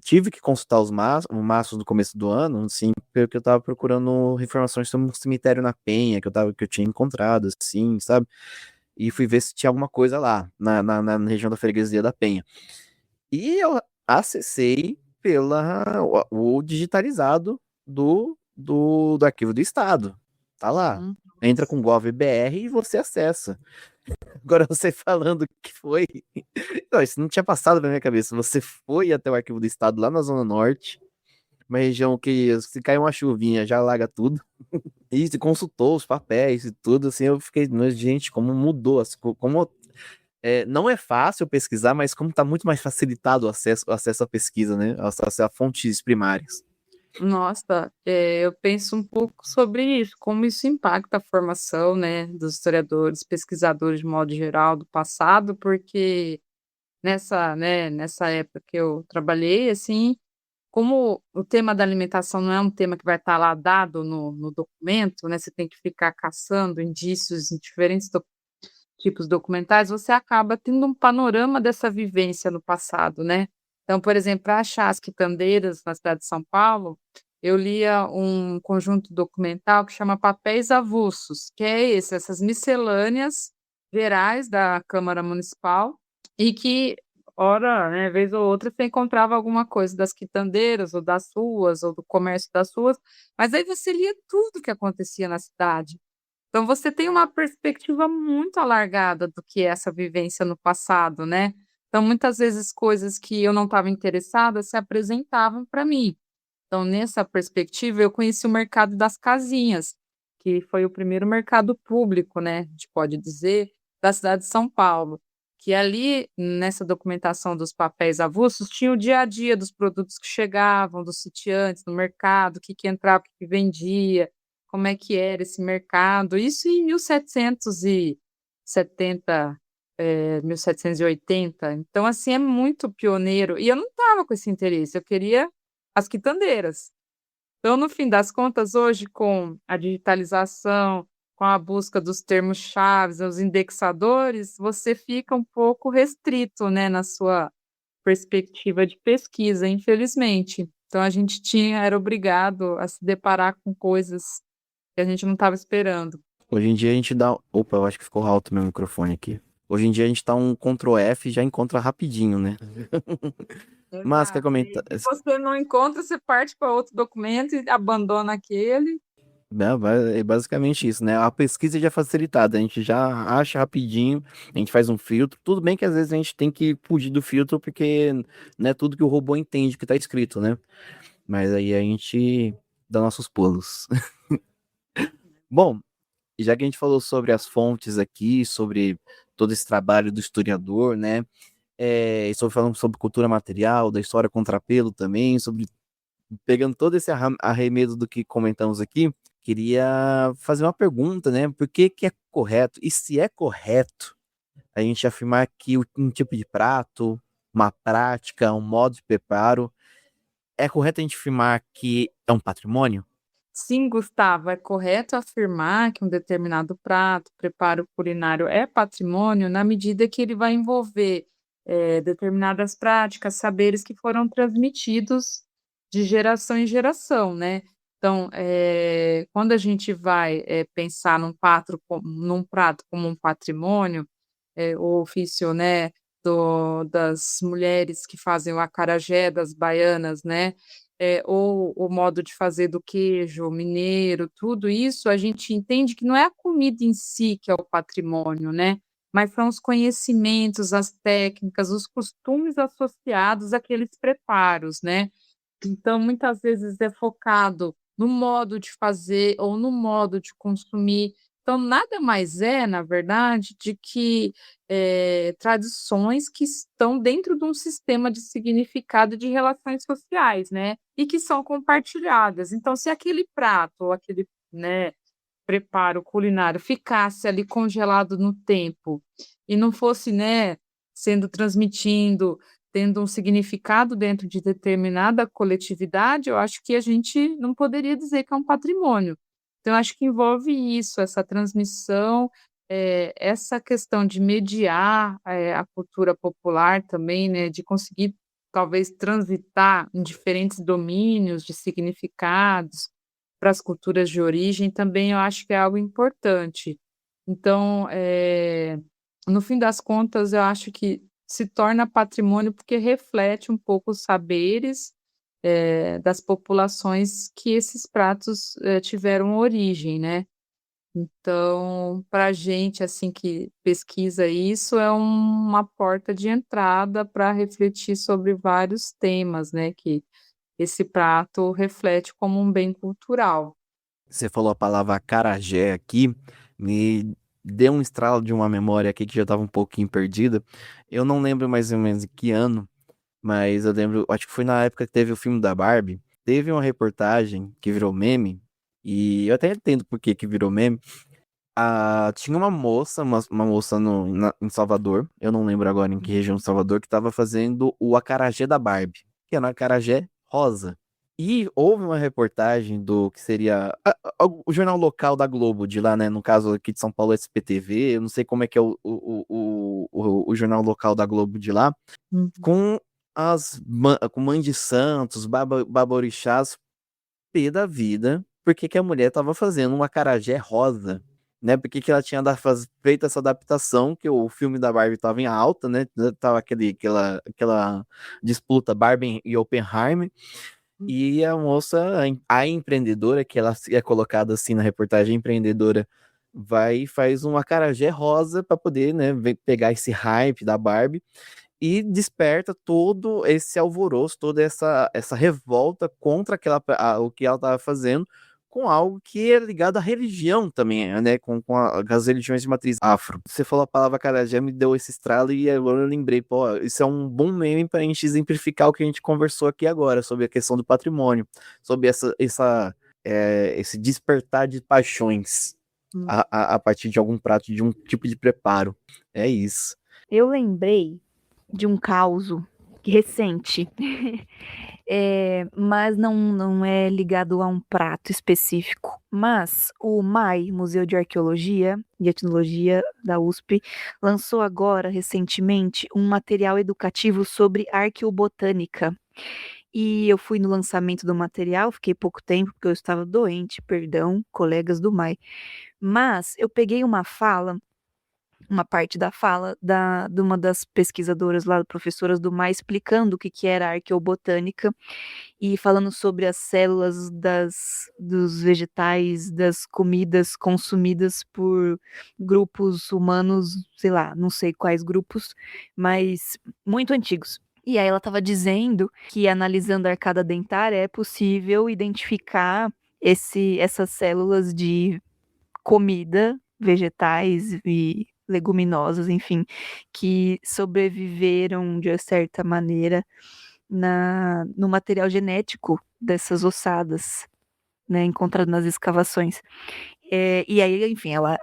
tive que consultar os maços no começo do ano, assim, porque eu tava procurando informações sobre um cemitério na Penha, que eu tinha encontrado, assim, sabe? E fui ver se tinha alguma coisa lá, na região da Freguesia da Penha. E eu acessei o digitalizado do arquivo do Estado. Tá lá. Hum. Entra com GovBR e você acessa. Agora você falando que foi. Não, isso não tinha passado na minha cabeça. Você foi até o arquivo do Estado lá na Zona Norte, uma região que se cair uma chuvinha já alaga tudo. E se consultou os papéis e tudo, assim, eu fiquei, mas, gente, como mudou, como não é fácil pesquisar, mas como tá muito mais facilitado o acesso à pesquisa, né? O acesso a fontes primárias. Nossa, eu penso um pouco sobre isso, como isso impacta a formação, né, dos historiadores, pesquisadores de modo geral do passado, porque nessa época que eu trabalhei, assim, como o tema da alimentação não é um tema que vai estar lá dado no documento, né, você tem que ficar caçando indícios em diferentes tipos documentais, você acaba tendo um panorama dessa vivência no passado, né. Então, por exemplo, para achar as quitandeiras na cidade de São Paulo, eu lia um conjunto documental que chama Papéis Avulsos, que é essas miscelâneas gerais da Câmara Municipal e que, ora, né, vez ou outra, você encontrava alguma coisa das quitandeiras ou das ruas ou do comércio das ruas, mas aí você lia tudo que acontecia na cidade. Então você tem uma perspectiva muito alargada do que é essa vivência no passado, né. Então muitas vezes coisas que eu não estava interessada se apresentavam para mim. Então nessa perspectiva eu conheci o mercado das casinhas, que foi o primeiro mercado público, né, a gente pode dizer, da cidade de São Paulo, que ali nessa documentação dos papéis avulsos tinha o dia a dia dos produtos que chegavam, dos sitiantes no mercado, o que que entrava, o que que vendia, como é que era esse mercado, isso em 1770, 1780, então, assim, é muito pioneiro, e eu não estava com esse interesse, eu queria as quitandeiras. Então, no fim das contas, hoje, com a digitalização, com a busca dos termos-chaves, os indexadores, você fica um pouco restrito, né, na sua perspectiva de pesquisa, infelizmente. Então a gente era obrigado a se deparar com coisas que a gente não estava esperando. Hoje em dia a gente dá. Opa, eu acho que ficou alto meu microfone aqui. Hoje em dia a gente dá um Ctrl F e já encontra rapidinho, né? Mas quer Exato. E comentar. se você não encontra, você parte para outro documento e abandona aquele. É basicamente isso, né? A pesquisa já é facilitada, a gente já acha rapidinho, a gente faz um filtro. Tudo bem que às vezes a gente tem que fugir do filtro porque não é tudo que o robô entende que tá escrito, né? Mas aí a gente dá nossos pulos. Bom, já que a gente falou sobre as fontes aqui, sobre todo esse trabalho do historiador, né? E sobre falando sobre cultura material, da história contrapelo também, sobre pegando todo esse arremedo do que comentamos aqui, queria fazer uma pergunta, né? Por que que é correto, e se é correto, a gente afirmar que um tipo de prato, uma prática, um modo de preparo, é correto a gente afirmar que é um patrimônio? Sim, Gustavo, é correto afirmar que um determinado prato, preparo culinário é patrimônio na medida que ele vai envolver determinadas práticas, saberes que foram transmitidos de geração em geração, né? Então, quando a gente vai pensar num prato como um patrimônio, o ofício, né, das mulheres que fazem o acarajé, das baianas, né, ou o modo de fazer do queijo mineiro, tudo isso a gente entende que não é a comida em si que é o patrimônio, né, mas são os conhecimentos, as técnicas, os costumes associados àqueles preparos, né. Então, muitas vezes é focado no modo de fazer ou no modo de consumir. Então, nada mais é, na verdade, de que tradições que estão dentro de um sistema de significado e de relações sociais, né, e que são compartilhadas. Então, se aquele prato ou aquele, né, preparo culinário ficasse ali congelado no tempo e não fosse, né, sendo transmitindo, tendo um significado dentro de determinada coletividade, eu acho que a gente não poderia dizer que é um patrimônio. Então eu acho que envolve isso, essa transmissão, essa questão de mediar, a cultura popular também, né, de conseguir talvez transitar em diferentes domínios de significados, para as culturas de origem também eu acho que é algo importante. Então, no fim das contas, eu acho que se torna patrimônio, porque reflete um pouco os saberes, das populações que esses pratos, tiveram origem, né. Então, para a gente, assim, que pesquisa isso, é uma porta de entrada para refletir sobre vários temas, né, que esse prato reflete como um bem cultural. Você falou a palavra acarajé aqui, me deu um estralo de uma memória aqui que já estava um pouquinho perdida. Eu não lembro mais ou menos em que ano, mas eu lembro, acho que foi na época que teve o filme da Barbie, teve uma reportagem que virou meme, e eu até entendo por que que virou meme. Tinha uma moça, uma moça em Salvador, eu não lembro agora em que região de Salvador, que estava fazendo o acarajé da Barbie, que era um acarajé rosa. E houve uma reportagem do que seria o jornal local da Globo de lá, né? No caso aqui de São Paulo, SPTV, eu não sei como é que é o jornal local da Globo de lá, Uhum. com com Mãe de Santos, Baborixás, pé da vida, porque que a mulher tava fazendo um acarajé rosa, né? Porque que ela tinha feito essa adaptação, que o filme da Barbie tava em alta, né? Tava aquela disputa Barbie e Oppenheimer. E a moça, a empreendedora, que ela é colocada assim na reportagem, empreendedora, vai e faz um acarajé rosa para poder, né, pegar esse hype da Barbie e desperta todo esse alvoroço, toda essa revolta contra o que ela estava fazendo, com algo que é ligado à religião também, né? Com as religiões de matriz afro. Você falou a palavra acarajé, me deu esse estralo e agora eu lembrei, pô, isso é um bom meme para a gente exemplificar o que a gente conversou aqui agora, sobre a questão do patrimônio, sobre esse despertar de paixões a partir de algum prato, de um tipo de preparo. É isso. Eu lembrei de um causo recente, mas não é ligado a um prato específico. Mas o MAI, Museu de Arqueologia e Etnologia da USP, lançou agora, recentemente, um material educativo sobre arqueobotânica. E eu fui no lançamento do material, fiquei pouco tempo, porque eu estava doente, perdão, colegas do MAI. Mas eu peguei uma parte da fala de uma das pesquisadoras lá, professoras do MAI, explicando o que era a arqueobotânica e falando sobre as células dos vegetais, das comidas consumidas por grupos humanos, sei lá, não sei quais grupos, mas muito antigos. E aí ela estava dizendo que analisando a arcada dentária é possível identificar essas células de comida, vegetais e leguminosas, enfim, que sobreviveram de certa maneira no material genético dessas ossadas, né, encontrado nas escavações. E aí, enfim, ela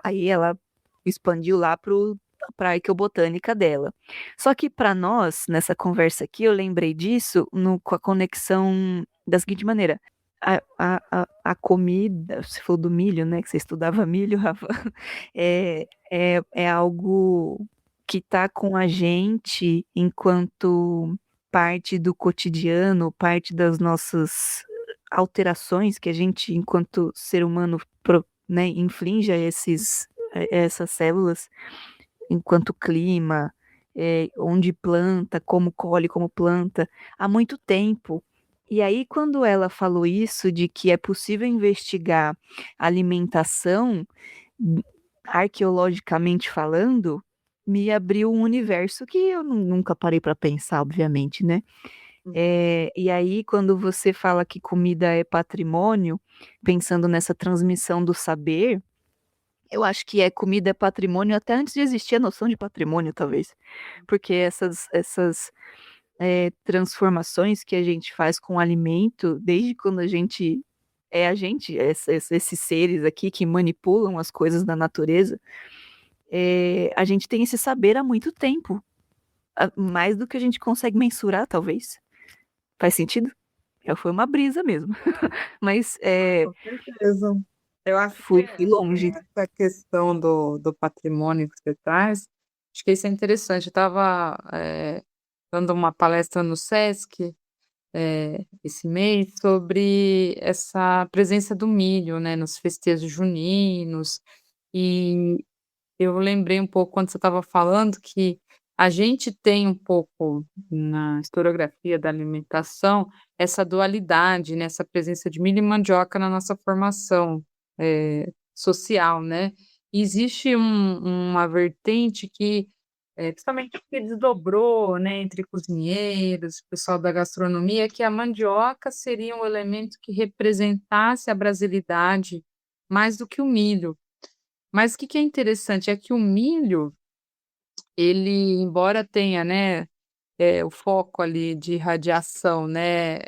expandiu lá para a arqueobotânica dela. Só que para nós, nessa conversa aqui, eu lembrei disso com a conexão da seguinte maneira. A comida, você falou do milho, né? Que você estudava milho, Rafa. É algo que está com a gente enquanto parte do cotidiano, parte das nossas alterações que a gente, enquanto ser humano, né, inflige a essas células, enquanto clima, onde planta, como colhe, como planta, há muito tempo. E aí, quando ela falou isso, de que é possível investigar alimentação, arqueologicamente falando, me abriu um universo que eu nunca parei para pensar, obviamente, né? E aí, quando você fala que comida é patrimônio, pensando nessa transmissão do saber, eu acho que comida é patrimônio até antes de existir a noção de patrimônio, talvez. Porque essas transformações que a gente faz com o alimento, desde quando a gente, esses seres aqui que manipulam as coisas da natureza, a gente tem esse saber há muito tempo. Mais do que a gente consegue mensurar, talvez. Faz sentido? Foi uma brisa mesmo. Mas Com certeza. Eu acho que fui longe. essa questão do patrimônio que você traz, acho que isso é interessante. Eu estava dando uma palestra no Sesc esse mês sobre essa presença do milho, né, nos festejos juninos, e eu lembrei um pouco quando você estava falando que a gente tem um pouco na historiografia da alimentação essa dualidade, né, essa presença de milho e mandioca na nossa formação social, né? E existe uma vertente que, principalmente que desdobrou, né, entre cozinheiros, pessoal da gastronomia, que a mandioca seria um elemento que representasse a brasilidade mais do que o milho. Mas o que é interessante é que o milho, ele, embora tenha, né, o foco ali de radiação, né,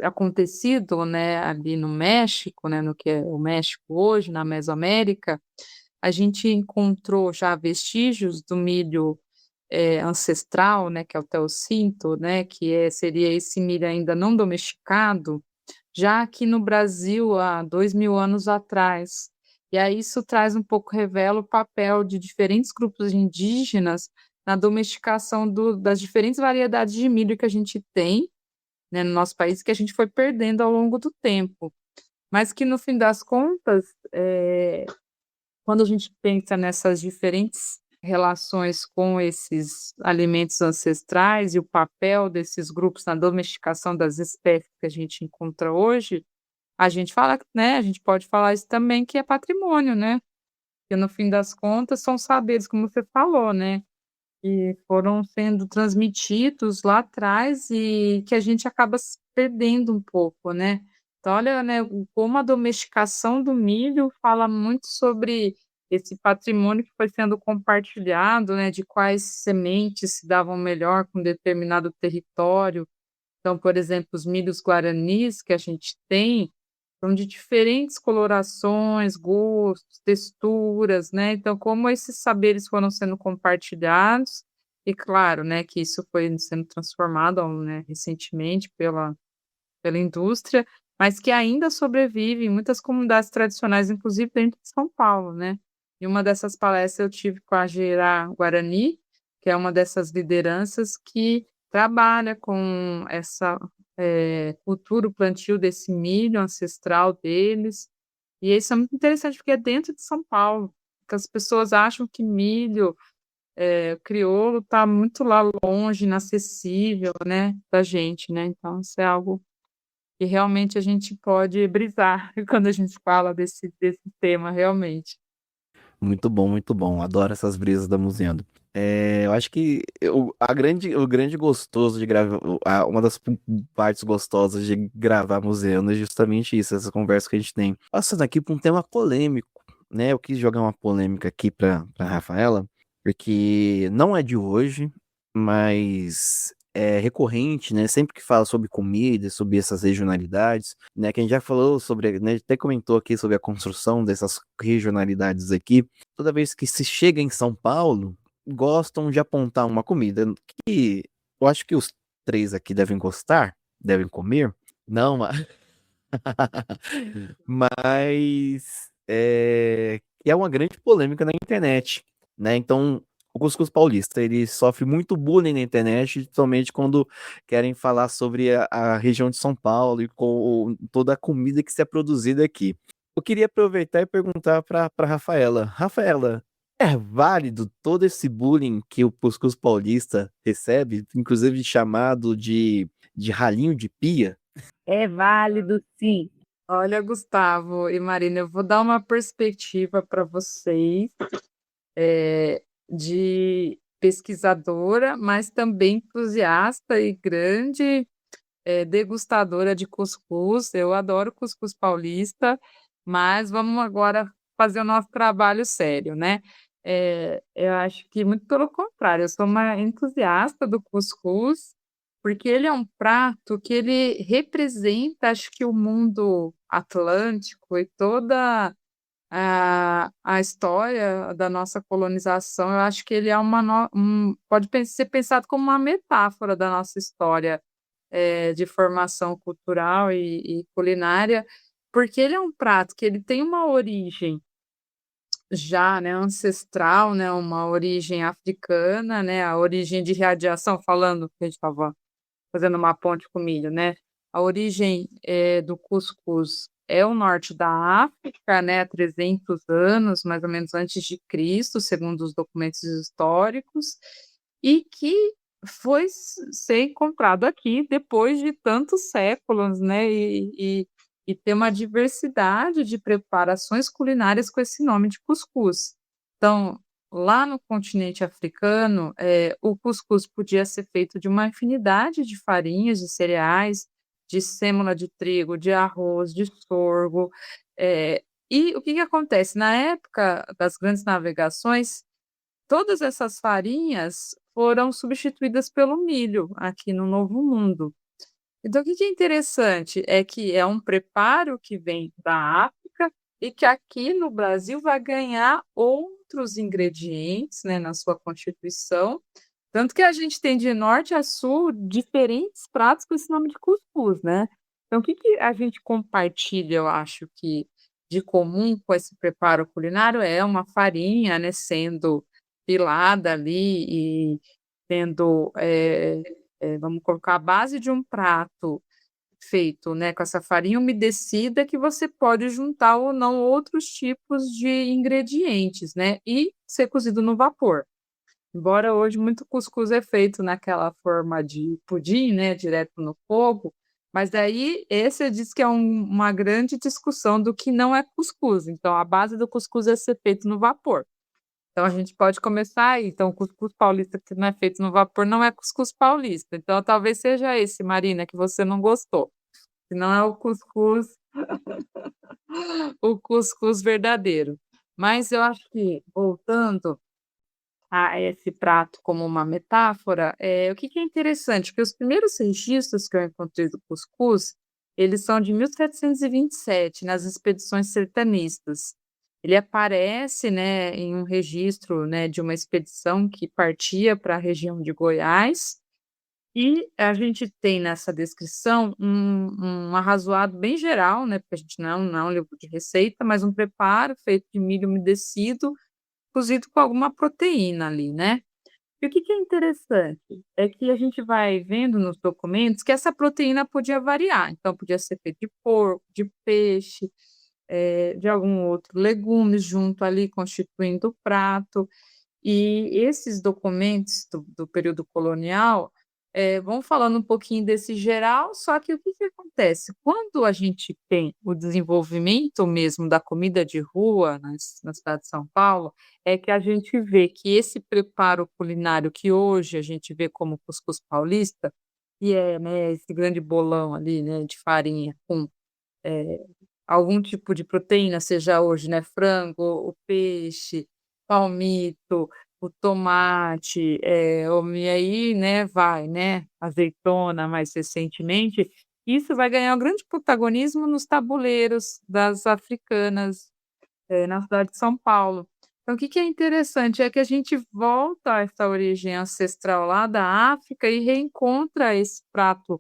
acontecido, né, ali no México, né, no que é o México hoje, na Mesoamérica, a gente encontrou já vestígios do milho ancestral, né, que é o teossinto, né, seria esse milho ainda não domesticado, já aqui no Brasil há 2.000 anos atrás. E aí isso traz um pouco, revela o papel de diferentes grupos indígenas na domesticação das diferentes variedades de milho que a gente tem, né, no nosso país, que a gente foi perdendo ao longo do tempo. Mas que no fim das contas, quando a gente pensa nessas diferentes relações com esses alimentos ancestrais e o papel desses grupos na domesticação das espécies que a gente encontra hoje, a gente fala, né, a gente pode falar isso também que é patrimônio, né, porque no fim das contas são saberes, como você falou, né, que foram sendo transmitidos lá atrás e que a gente acaba se perdendo um pouco, né. Então olha, né, como a domesticação do milho fala muito sobre esse patrimônio que foi sendo compartilhado, né, de quais sementes se davam melhor com determinado território. Então, por exemplo, os milhos guaranis que a gente tem, são de diferentes colorações, gostos, texturas, né, então como esses saberes foram sendo compartilhados, e claro, né, que isso foi sendo transformado, né, recentemente pela indústria, mas que ainda sobrevive em muitas comunidades tradicionais, inclusive dentro de São Paulo, né. E uma dessas palestras eu tive com a Gerá Guarani, que é uma dessas lideranças que trabalha com essa, cultura, o plantio desse milho ancestral deles, e isso é muito interessante, porque é dentro de São Paulo, que as pessoas acham que milho, crioulo está muito lá longe, inacessível, né, da gente, né, então isso é algo que realmente a gente pode brisar quando a gente fala desse tema, realmente. Muito bom. Adoro essas brisas da Museando. Eu acho que o grande gostoso de gravar, uma das partes gostosas de gravar Museando é justamente isso, essa conversa que a gente tem. Passando aqui para um tema polêmico, né? Eu quis jogar uma polêmica aqui para Rafaela, porque não é de hoje, mas é recorrente, né? Sempre que fala sobre comida, sobre essas regionalidades, né? Que a gente já falou sobre, né? Até comentou aqui sobre a construção dessas regionalidades aqui. Toda vez que se chega em São Paulo, gostam de apontar uma comida que eu acho que os três aqui devem gostar, devem comer. Não, mas que é uma grande polêmica na internet, né? Então, o cuscuz paulista, ele sofre muito bullying na internet, somente quando querem falar sobre a região de São Paulo e com toda a comida que se é produzida aqui. Eu queria aproveitar e perguntar para Rafaela. Rafaela, é válido todo esse bullying que o cuscuz paulista recebe, inclusive chamado de ralinho de pia? É válido, sim. Olha, Gustavo e Marina, eu vou dar uma perspectiva para vocês, de pesquisadora, mas também entusiasta e grande, degustadora de cuscuz. Eu adoro cuscuz paulista, mas vamos agora fazer o nosso trabalho sério, né. Eu acho que muito pelo contrário, eu sou uma entusiasta do cuscuz, porque ele é um prato que ele representa, acho que o mundo atlântico e toda a história da nossa colonização. Eu acho que ele é pode ser pensado como uma metáfora da nossa história, de formação cultural e culinária, porque ele é um prato que ele tem uma origem já, né, ancestral, né, uma origem africana, né, a origem de radiação, falando que a gente estava fazendo uma ponte com milho, né, a origem, do cuscuz é o norte da África, né, há 300 anos, mais ou menos antes de Cristo, segundo os documentos históricos, e que foi ser encontrado aqui depois de tantos séculos, né, e ter uma diversidade de preparações culinárias com esse nome de cuscuz. Então, lá no continente africano, o cuscuz podia ser feito de uma infinidade de farinhas, de cereais, de sêmola de trigo, de arroz, de sorgo, e o que que acontece? Na época das grandes navegações, todas essas farinhas foram substituídas pelo milho aqui no Novo Mundo. Então, o que que é interessante é que é um preparo que vem da África e que aqui no Brasil vai ganhar outros ingredientes, né, na sua constituição. Tanto que a gente tem de norte a sul diferentes pratos com esse nome de cuscuz, né? Então, o que que a gente compartilha, eu acho que de comum com esse preparo culinário é uma farinha, né, sendo pilada ali e tendo, vamos colocar a base de um prato feito, né, com essa farinha umedecida que você pode juntar ou não outros tipos de ingredientes, né, e ser cozido no vapor. Embora hoje muito cuscuz é feito naquela forma de pudim, né, direto no fogo, mas daí esse diz que é uma grande discussão do que não é cuscuz, então a base do cuscuz é ser feito no vapor. Então a gente pode começar aí, então o cuscuz paulista que não é feito no vapor não é cuscuz paulista, então talvez seja esse, Marina, que você não gostou, que não é o cuscuz verdadeiro. Mas eu acho que voltando a esse prato como uma metáfora, o que que é interessante, porque os primeiros registros que eu encontrei do cuscuz, eles são de 1727, nas expedições sertanistas. Ele aparece, né, em um registro, né, de uma expedição que partia para a região de Goiás, e a gente tem nessa descrição um arrazoado bem geral, né, porque a gente não é um livro de receita, mas um preparo feito de milho umedecido, cozido com alguma proteína ali, né. E o que que é interessante, é que a gente vai vendo nos documentos que essa proteína podia variar, então podia ser feito de porco, de peixe, de algum outro legume junto ali constituindo o prato. E esses documentos do período colonial, vão falando um pouquinho desse geral, só que o que que acontece? Quando a gente tem o desenvolvimento mesmo da comida de rua na cidade de São Paulo, é que a gente vê que esse preparo culinário que hoje a gente vê como cuscuz paulista, que é, né, esse grande bolão ali, né, de farinha com, eh, algum tipo de proteína, seja hoje, né, frango, o peixe, palmito, o tomate, e aí, né, vai, né, azeitona mais recentemente, isso vai ganhar um grande protagonismo nos tabuleiros das africanas, na cidade de São Paulo. Então o que que é interessante, é que a gente volta a essa origem ancestral lá da África e reencontra esse prato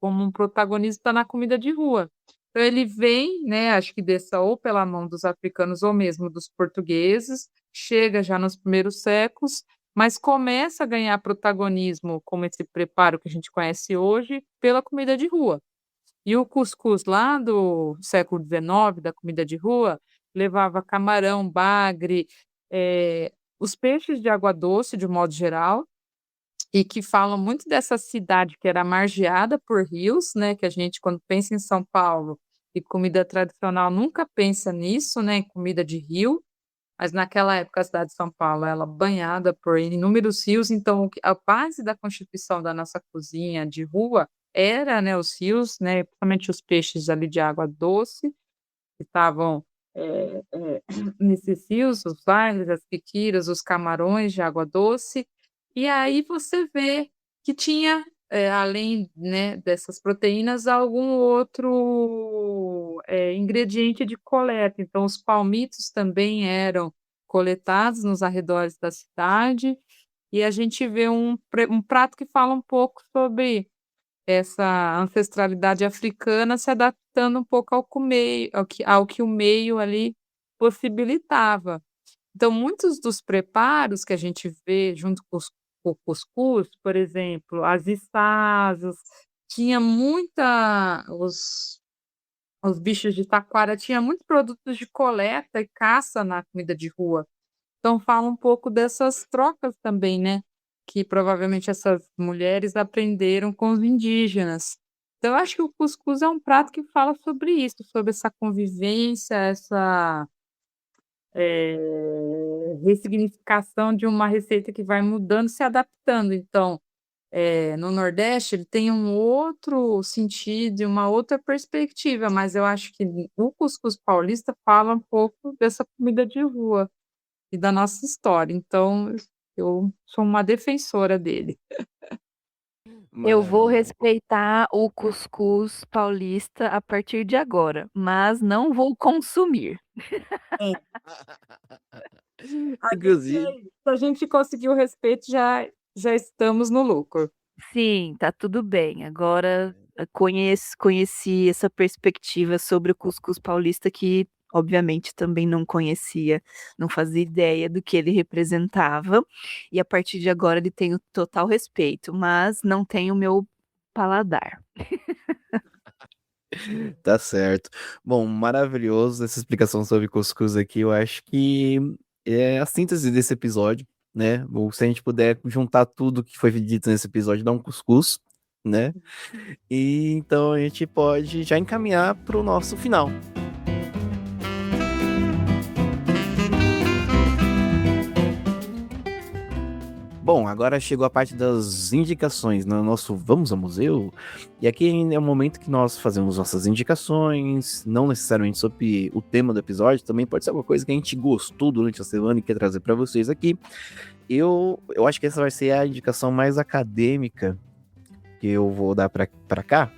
como um protagonista na comida de rua. Então ele vem, né, acho que dessa ou pela mão dos africanos ou mesmo dos portugueses, chega já nos primeiros séculos, mas começa a ganhar protagonismo como esse preparo que a gente conhece hoje, pela comida de rua. E o cuscuz lá do século XIX, da comida de rua, levava camarão, bagre, os peixes de água doce, de um modo geral, e que falam muito dessa cidade que era margeada por rios, né, que a gente quando pensa em São Paulo e comida tradicional nunca pensa nisso, né, em comida de rio, mas naquela época a cidade de São Paulo ela banhada por inúmeros rios, então o que a base da constituição da nossa cozinha de rua era, né, os rios, né, principalmente os peixes ali de água doce, que estavam, nesses rios, os bagres, as piquiras, os camarões de água doce, e aí você vê que tinha, além, né, dessas proteínas, algum outro, ingrediente de coleta. Então os palmitos também eram coletados nos arredores da cidade, e a gente vê um prato que fala um pouco sobre essa ancestralidade africana se adaptando um pouco ao que o meio ali possibilitava. Então, muitos dos preparos que a gente vê junto com o cuscuz, por exemplo, as içás, tinha muita os bichos de taquara, tinha muitos produtos de coleta e caça na comida de rua. Então fala um pouco dessas trocas também, né, que provavelmente essas mulheres aprenderam com os indígenas. Então eu acho que o cuscuz é um prato que fala sobre isso, sobre essa convivência, essa, ressignificação de uma receita que vai mudando, se adaptando. Então, no Nordeste ele tem um outro sentido e uma outra perspectiva, mas eu acho que o cuscuz paulista fala um pouco dessa comida de rua e da nossa história, então eu sou uma defensora dele. Eu vou Maravilha. respeitar o cuscuz paulista a partir de agora, mas não vou consumir. É, a gente Inclusive, se a gente conseguir o respeito, já estamos no lucro. Sim, tá tudo bem. Agora conheci essa perspectiva sobre o cuscuz paulista que, obviamente, também não conhecia, não fazia ideia do que ele representava, e a partir de agora ele tem o total respeito, mas não tem o meu paladar. tá certo. Bom, maravilhoso essa explicação sobre cuscuz aqui. Eu acho que é a síntese desse episódio, né? Ou se a gente puder juntar tudo que foi dito nesse episódio, dar um cuscuz, né? E então a gente pode já encaminhar para o nosso final. Bom, agora chegou a parte das indicações no nosso Vamos ao Museu. E aqui é o momento que nós fazemos nossas indicações, não necessariamente sobre o tema do episódio, também pode ser alguma coisa que a gente gostou durante a semana e quer trazer para vocês aqui. Eu acho que essa vai ser a indicação mais acadêmica que eu vou dar para cá,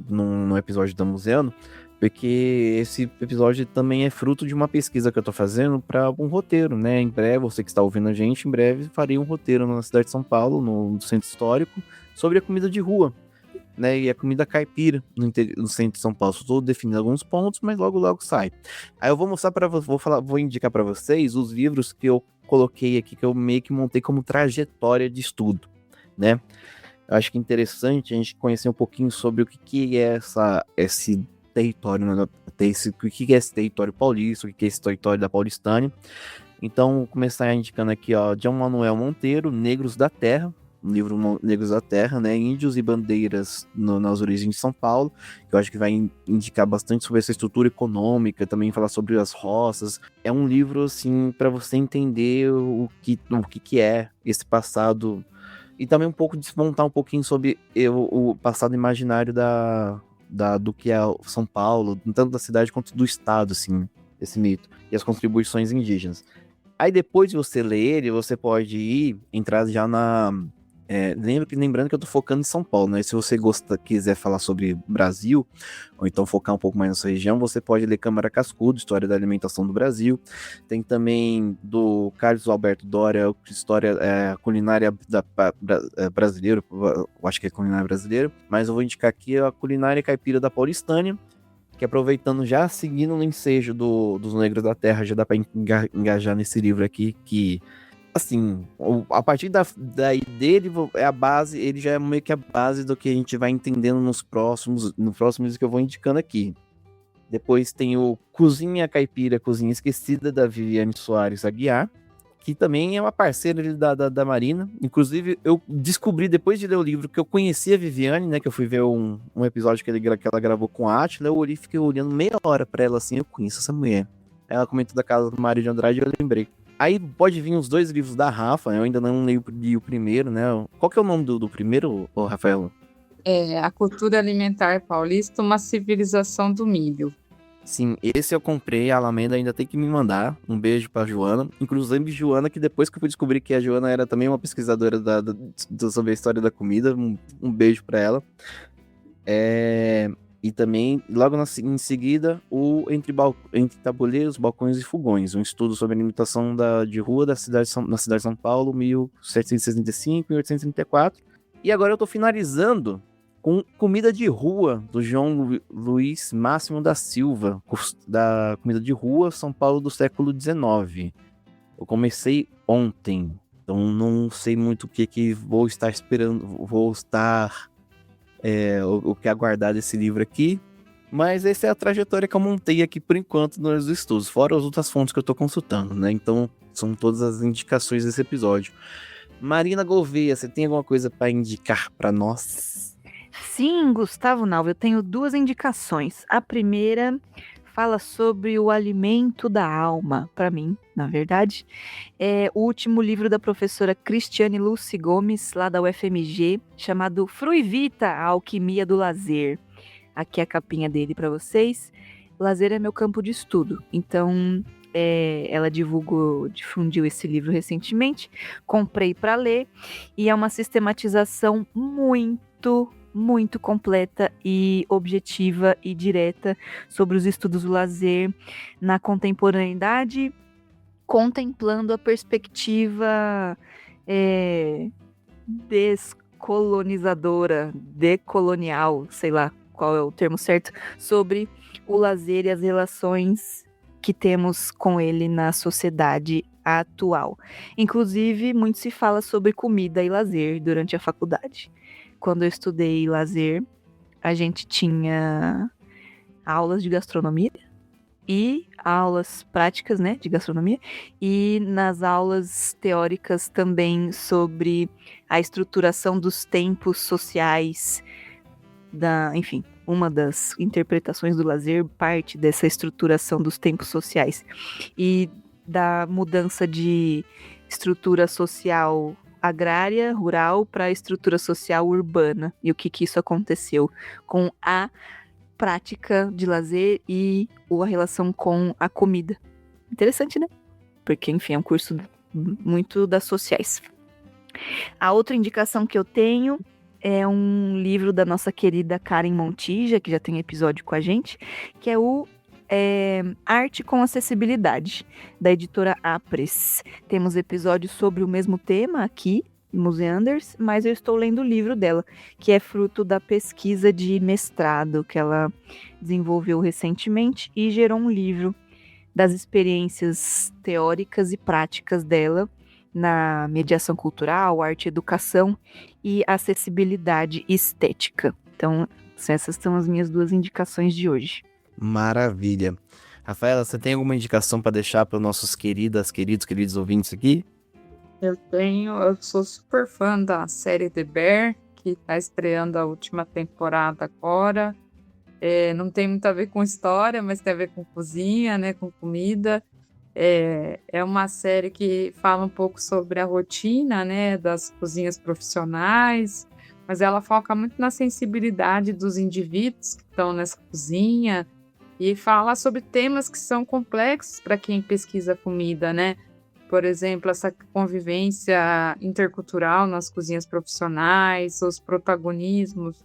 no episódio da Museano, porque esse episódio também é fruto de uma pesquisa que eu tô fazendo para um roteiro, né? Em breve, você que está ouvindo a gente, em breve farei um roteiro na cidade de São Paulo, no centro histórico, sobre a comida de rua, né? E a comida caipira no centro de São Paulo. Estou definindo alguns pontos, mas logo logo sai. Aí eu vou mostrar para vou indicar para vocês os livros que eu coloquei aqui, que eu meio que montei como trajetória de estudo, né? Eu acho que é interessante a gente conhecer um pouquinho sobre o que é esse território, né? O que é esse território paulista, o que é esse território da Paulistânia. Então, vou começar indicando aqui, ó, João Manuel Monteiro, Negros da Terra, um livro Negros da Terra, né? Índios e Bandeiras nas origens de São Paulo, que eu acho que vai indicar bastante sobre essa estrutura econômica, também falar sobre as roças. É um livro, assim, para você entender o que é esse passado e também um pouco desmontar um pouquinho sobre o passado imaginário do que é São Paulo, tanto da cidade quanto do estado, assim, esse mito, e as contribuições indígenas. Aí depois de você ler ele, você pode entrar já na... lembrando que eu tô focando em São Paulo, né? Se você quiser falar sobre Brasil, ou então focar um pouco mais nessa região, você pode ler Câmara Cascudo, História da Alimentação do Brasil. Tem também do Carlos Alberto Doria, Culinária Brasileira, eu acho que é Culinária Brasileira, mas eu vou indicar aqui a Culinária Caipira da Paulistânia, que aproveitando já, seguindo o ensejo dos Negros da Terra, já dá para engajar nesse livro aqui, que, assim, a partir daí dele é a base, ele já é meio que a base do que a gente vai entendendo nos próximos que eu vou indicando aqui. Depois tem o Cozinha Caipira, Cozinha Esquecida, da Viviane Soares Aguiar, que também é uma parceira da Marina. Inclusive, eu descobri, depois de ler o livro, que eu conhecia a Viviane, né? Que eu fui ver um episódio que ela gravou com a Átila. Eu fiquei olhando meia hora pra ela assim, eu conheço essa mulher. Ela comentou da casa do Mário de Andrade e eu lembrei. Aí pode vir os dois livros da Rafa, eu ainda não li o primeiro, né? Qual que é o nome do primeiro, Rafael? É A Cultura Alimentar Paulista, uma Civilização do Milho. Sim, esse eu comprei, a Alameda ainda tem que me mandar. Um beijo pra Joana. Inclusive, Joana, que depois que eu fui descobrir que a Joana era também uma pesquisadora sobre a história da comida, um beijo pra ela. E também, logo em seguida, o Entre Tabuleiros, Balcões e Fogões, um estudo sobre a alimentação de rua na cidade de São Paulo, 1765 e 1834. E agora eu tô finalizando com Comida de Rua, do João Luiz Máximo da Silva, da Comida de Rua, São Paulo do século XIX. Eu comecei ontem, então não sei muito o que vou estar esperando, o que aguardar desse livro aqui, mas essa é a trajetória que eu montei aqui por enquanto nos estudos, fora as outras fontes que eu tô consultando, né? Então, são todas as indicações desse episódio. Marina Gouveia, você tem alguma coisa para indicar para nós? Sim, Gustavo Nalva, eu tenho duas indicações. A primeira fala sobre o alimento da alma, para mim, na verdade. É o último livro da professora Cristiane Lucy Gomes, lá da UFMG, chamado Fruivita, a Alquimia do Lazer. Aqui é a capinha dele para vocês. Lazer é meu campo de estudo, então Ela difundiu esse livro recentemente, comprei para ler, e é uma sistematização muito completa e objetiva e direta sobre os estudos do lazer na contemporaneidade, contemplando a perspectiva descolonizadora, decolonial, sei lá qual é o termo certo, sobre o lazer e as relações que temos com ele na sociedade atual. Inclusive, muito se fala sobre comida e lazer durante a faculdade. Quando eu estudei lazer, a gente tinha aulas de gastronomia e aulas práticas, né, de gastronomia, e nas aulas teóricas também sobre a estruturação dos tempos sociais, enfim, uma das interpretações do lazer parte dessa estruturação dos tempos sociais e da mudança de estrutura social agrária, rural, para a estrutura social urbana, e o que isso aconteceu com a prática de lazer e a relação com a comida. Interessante, né? Porque, enfim, é um curso muito das sociais. A outra indicação que eu tenho é um livro da nossa querida Karen Montija, que já tem episódio com a gente, que é o Arte com Acessibilidade, da editora Apres. Temos episódios sobre o mesmo tema aqui, Museanders, mas eu estou lendo o livro dela, que é fruto da pesquisa de mestrado que ela desenvolveu recentemente e gerou um livro das experiências teóricas e práticas dela na mediação cultural, arte e educação e acessibilidade estética. Então, essas são as minhas 2 indicações de hoje. Maravilha. Rafaela, você tem alguma indicação para deixar para os nossos queridos ouvintes aqui? Eu sou super fã da série The Bear, que está estreando a última temporada agora. Não tem muito a ver com história, mas tem a ver com cozinha, né, com comida. É uma série que fala um pouco sobre a rotina, né, das cozinhas profissionais, mas ela foca muito na sensibilidade dos indivíduos que estão nessa cozinha e fala sobre temas que são complexos para quem pesquisa comida, né? Por exemplo, essa convivência intercultural nas cozinhas profissionais, os protagonismos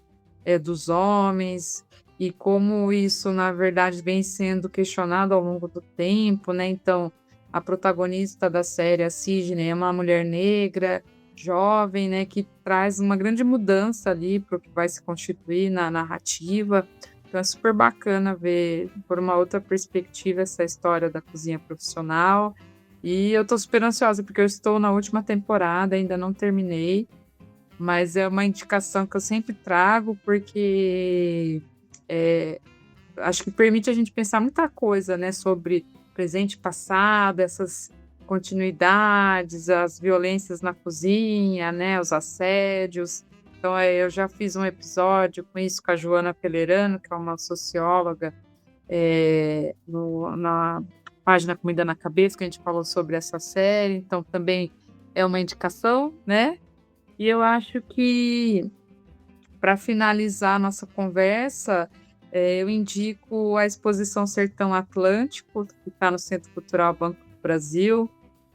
dos homens e como isso, na verdade, vem sendo questionado ao longo do tempo, né? Então, a protagonista da série, a Sidney, é uma mulher negra, jovem, né? Que traz uma grande mudança ali para o que vai se constituir na narrativa. Então, é super bacana ver por uma outra perspectiva essa história da cozinha profissional. E eu tô super ansiosa, porque eu estou na última temporada, ainda não terminei, mas é uma indicação que eu sempre trago, porque acho que permite a gente pensar muita coisa, né, sobre presente e passado, essas continuidades, as violências na cozinha, né, os assédios. Então, eu já fiz um episódio com isso com a Joana Pelerano, que é uma socióloga, na página Comida na Cabeça, que a gente falou sobre essa série, então também é uma indicação, né? E eu acho que, para finalizar a nossa conversa, eu indico a exposição Sertão Atlântico, que está no Centro Cultural Banco do Brasil,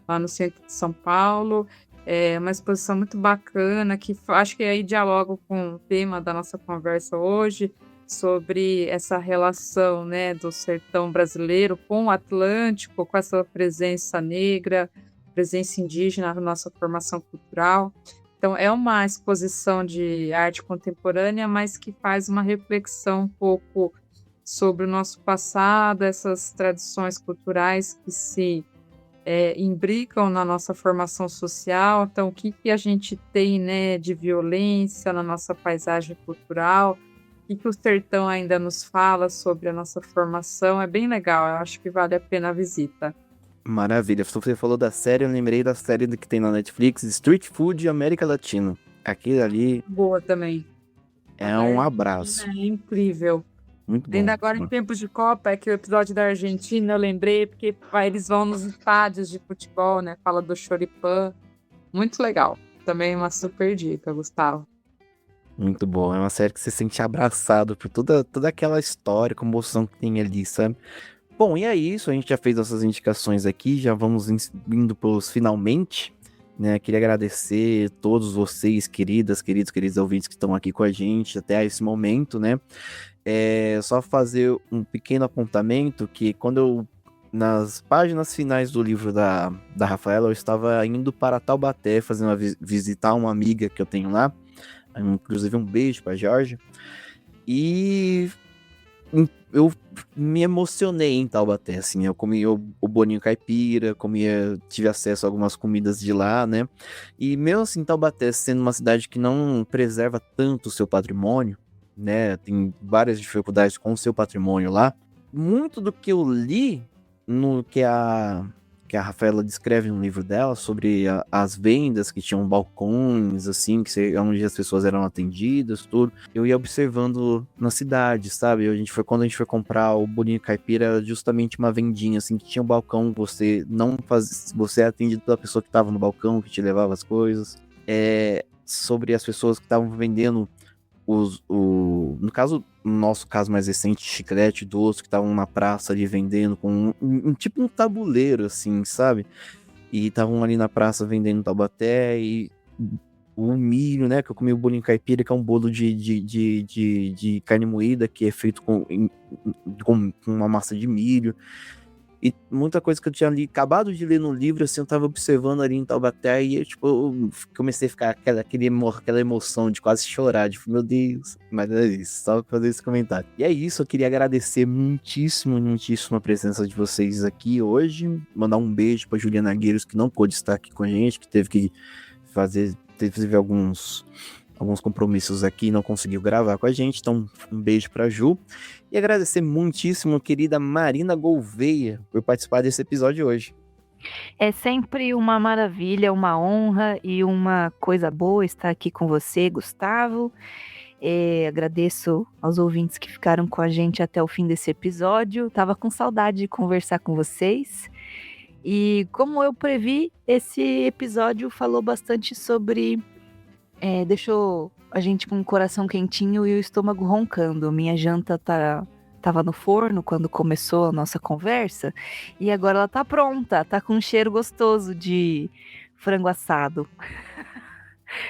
lá no centro de São Paulo. É uma exposição muito bacana, que acho que aí dialoga com o tema da nossa conversa hoje, sobre essa relação, né, do sertão brasileiro com o Atlântico, com essa presença negra, presença indígena na nossa formação cultural. Então, é uma exposição de arte contemporânea, mas que faz uma reflexão um pouco sobre o nosso passado, essas tradições culturais que se imbricam na nossa formação social. Então, o que a gente tem, né, de violência na nossa paisagem cultural, o que o sertão ainda nos fala sobre a nossa formação. É bem legal, eu acho que vale a pena a visita. Maravilha. Você falou da série, eu lembrei da série que tem na Netflix, Street Food América Latina. Aquilo ali Boa também. é um abraço. É incrível. Muito bom. Ainda agora em tempos de Copa, é que o episódio da Argentina eu lembrei, porque eles vão nos estádios de futebol, né? Fala do choripã. Muito legal. Também uma super dica, Gustavo. Muito bom. É uma série que você se sente abraçado por toda aquela história, comoção que tem ali, sabe? Bom, e é isso, a gente já fez nossas indicações aqui, já vamos indo pelos finalmente, né? Queria agradecer todos vocês, queridos ouvintes que estão aqui com a gente até esse momento, né? Só fazer um pequeno apontamento que nas páginas finais do livro da Rafaela, eu estava indo para Taubaté, visitar uma amiga que eu tenho lá, inclusive um beijo para Jorge, e eu me emocionei em Taubaté, assim, eu comi o bolinho caipira, tive acesso a algumas comidas de lá, né, e mesmo assim, Taubaté sendo uma cidade que não preserva tanto o seu patrimônio, né, tem várias dificuldades com o seu patrimônio lá, muito do que eu li no que a Rafaela descreve no livro dela sobre as vendas que tinham balcões, assim, onde as pessoas eram atendidas, tudo. Eu ia observando na cidade, sabe? Quando a gente foi comprar o bolinho caipira, era justamente uma vendinha, assim, que tinha um balcão, você é atendido pela pessoa que estava no balcão, que te levava as coisas. Sobre as pessoas que estavam vendendo no nosso caso mais recente, chiclete, doce, que estavam na praça ali vendendo com tipo um tabuleiro, assim, sabe? E estavam ali na praça vendendo Taubaté e o milho, né? Que eu comi o bolinho caipira, que é um bolo de carne moída, que é feito com uma massa de milho. E muita coisa que eu tinha acabado de ler no livro, assim, eu tava observando ali em Taubaté e, eu comecei a ficar aquela emoção de quase chorar, meu Deus, mas é isso, só pra fazer esse comentário. E é isso, eu queria agradecer muitíssimo a presença de vocês aqui hoje, mandar um beijo pra Juliana Gueiros, que não pôde estar aqui com a gente, que teve alguns compromissos aqui e não conseguiu gravar com a gente, então um beijo pra Ju. E agradecer muitíssimo, querida Marina Gouveia, por participar desse episódio hoje. É sempre uma maravilha, uma honra e uma coisa boa estar aqui com você, Gustavo. Agradeço aos ouvintes que ficaram com a gente até o fim desse episódio. Tava com saudade de conversar com vocês. E como eu previ, esse episódio falou bastante sobre... deixou a gente com o coração quentinho e o estômago roncando. Minha janta tava no forno quando começou a nossa conversa e agora ela tá pronta, tá com um cheiro gostoso de frango assado.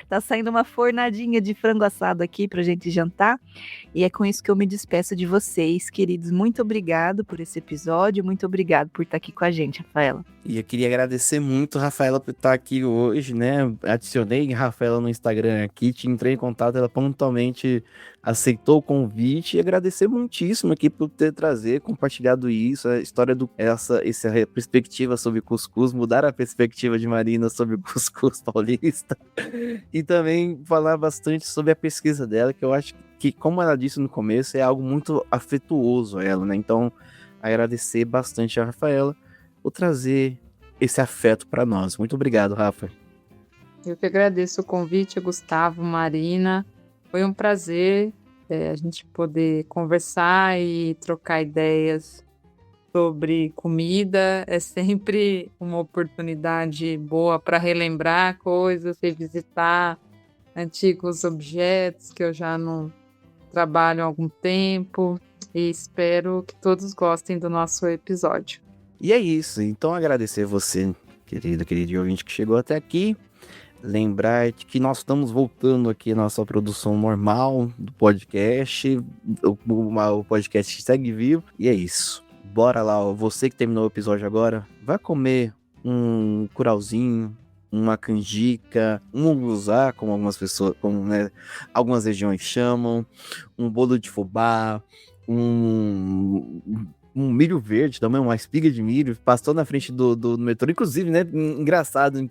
Tá saindo uma fornadinha de frango assado aqui pra gente jantar. E é com isso que eu me despeço de vocês, queridos. Muito obrigado por esse episódio. Muito obrigado por estar aqui com a gente, Rafaela. E eu queria agradecer muito a Rafaela por estar aqui hoje, né? Adicionei a Rafaela no Instagram aqui, entrei em contato, ela pontualmente aceitou o convite e agradecer muitíssimo aqui por ter compartilhado isso, a história essa perspectiva sobre cuscuz, mudar a perspectiva de Marina sobre o cuscuz paulista e também falar bastante sobre a pesquisa dela, que eu acho que, como ela disse no começo, é algo muito afetuoso a ela, né? Então, agradecer bastante a Rafaela por trazer esse afeto para nós. Muito obrigado, Rafa. Eu que agradeço o convite, Gustavo, Marina. Foi um prazer a gente poder conversar e trocar ideias sobre comida. É sempre uma oportunidade boa para relembrar coisas, revisitar antigos objetos que eu já não trabalho há algum tempo. E espero que todos gostem do nosso episódio. E é isso. Então, agradecer você, querido ouvinte que chegou até aqui. Lembrar que nós estamos voltando aqui à nossa produção normal do podcast. O podcast segue vivo. E é isso. Bora lá, ó. Você que terminou o episódio agora, vai comer um curauzinho, uma canjica, um munguzá, como algumas pessoas, algumas regiões chamam, um bolo de fubá, um milho verde também, uma espiga de milho, passou na frente do metrô, inclusive, né, engraçado, em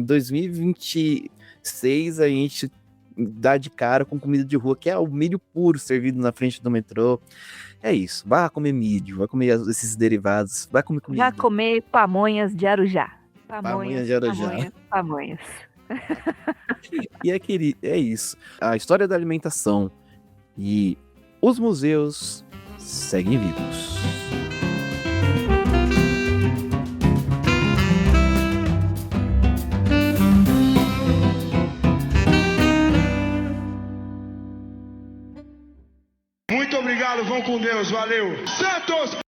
2026 a gente dá de cara com comida de rua, que é o milho puro servido na frente do metrô. É isso, vai comer milho, vai comer esses derivados, vai comer comida. Vai comer pamonhas de Arujá. Pamonhas de Arujá. Pamonhas. E é isso, a história da alimentação e os museus seguem vivos. Muito obrigado, vão com Deus, valeu. Santos!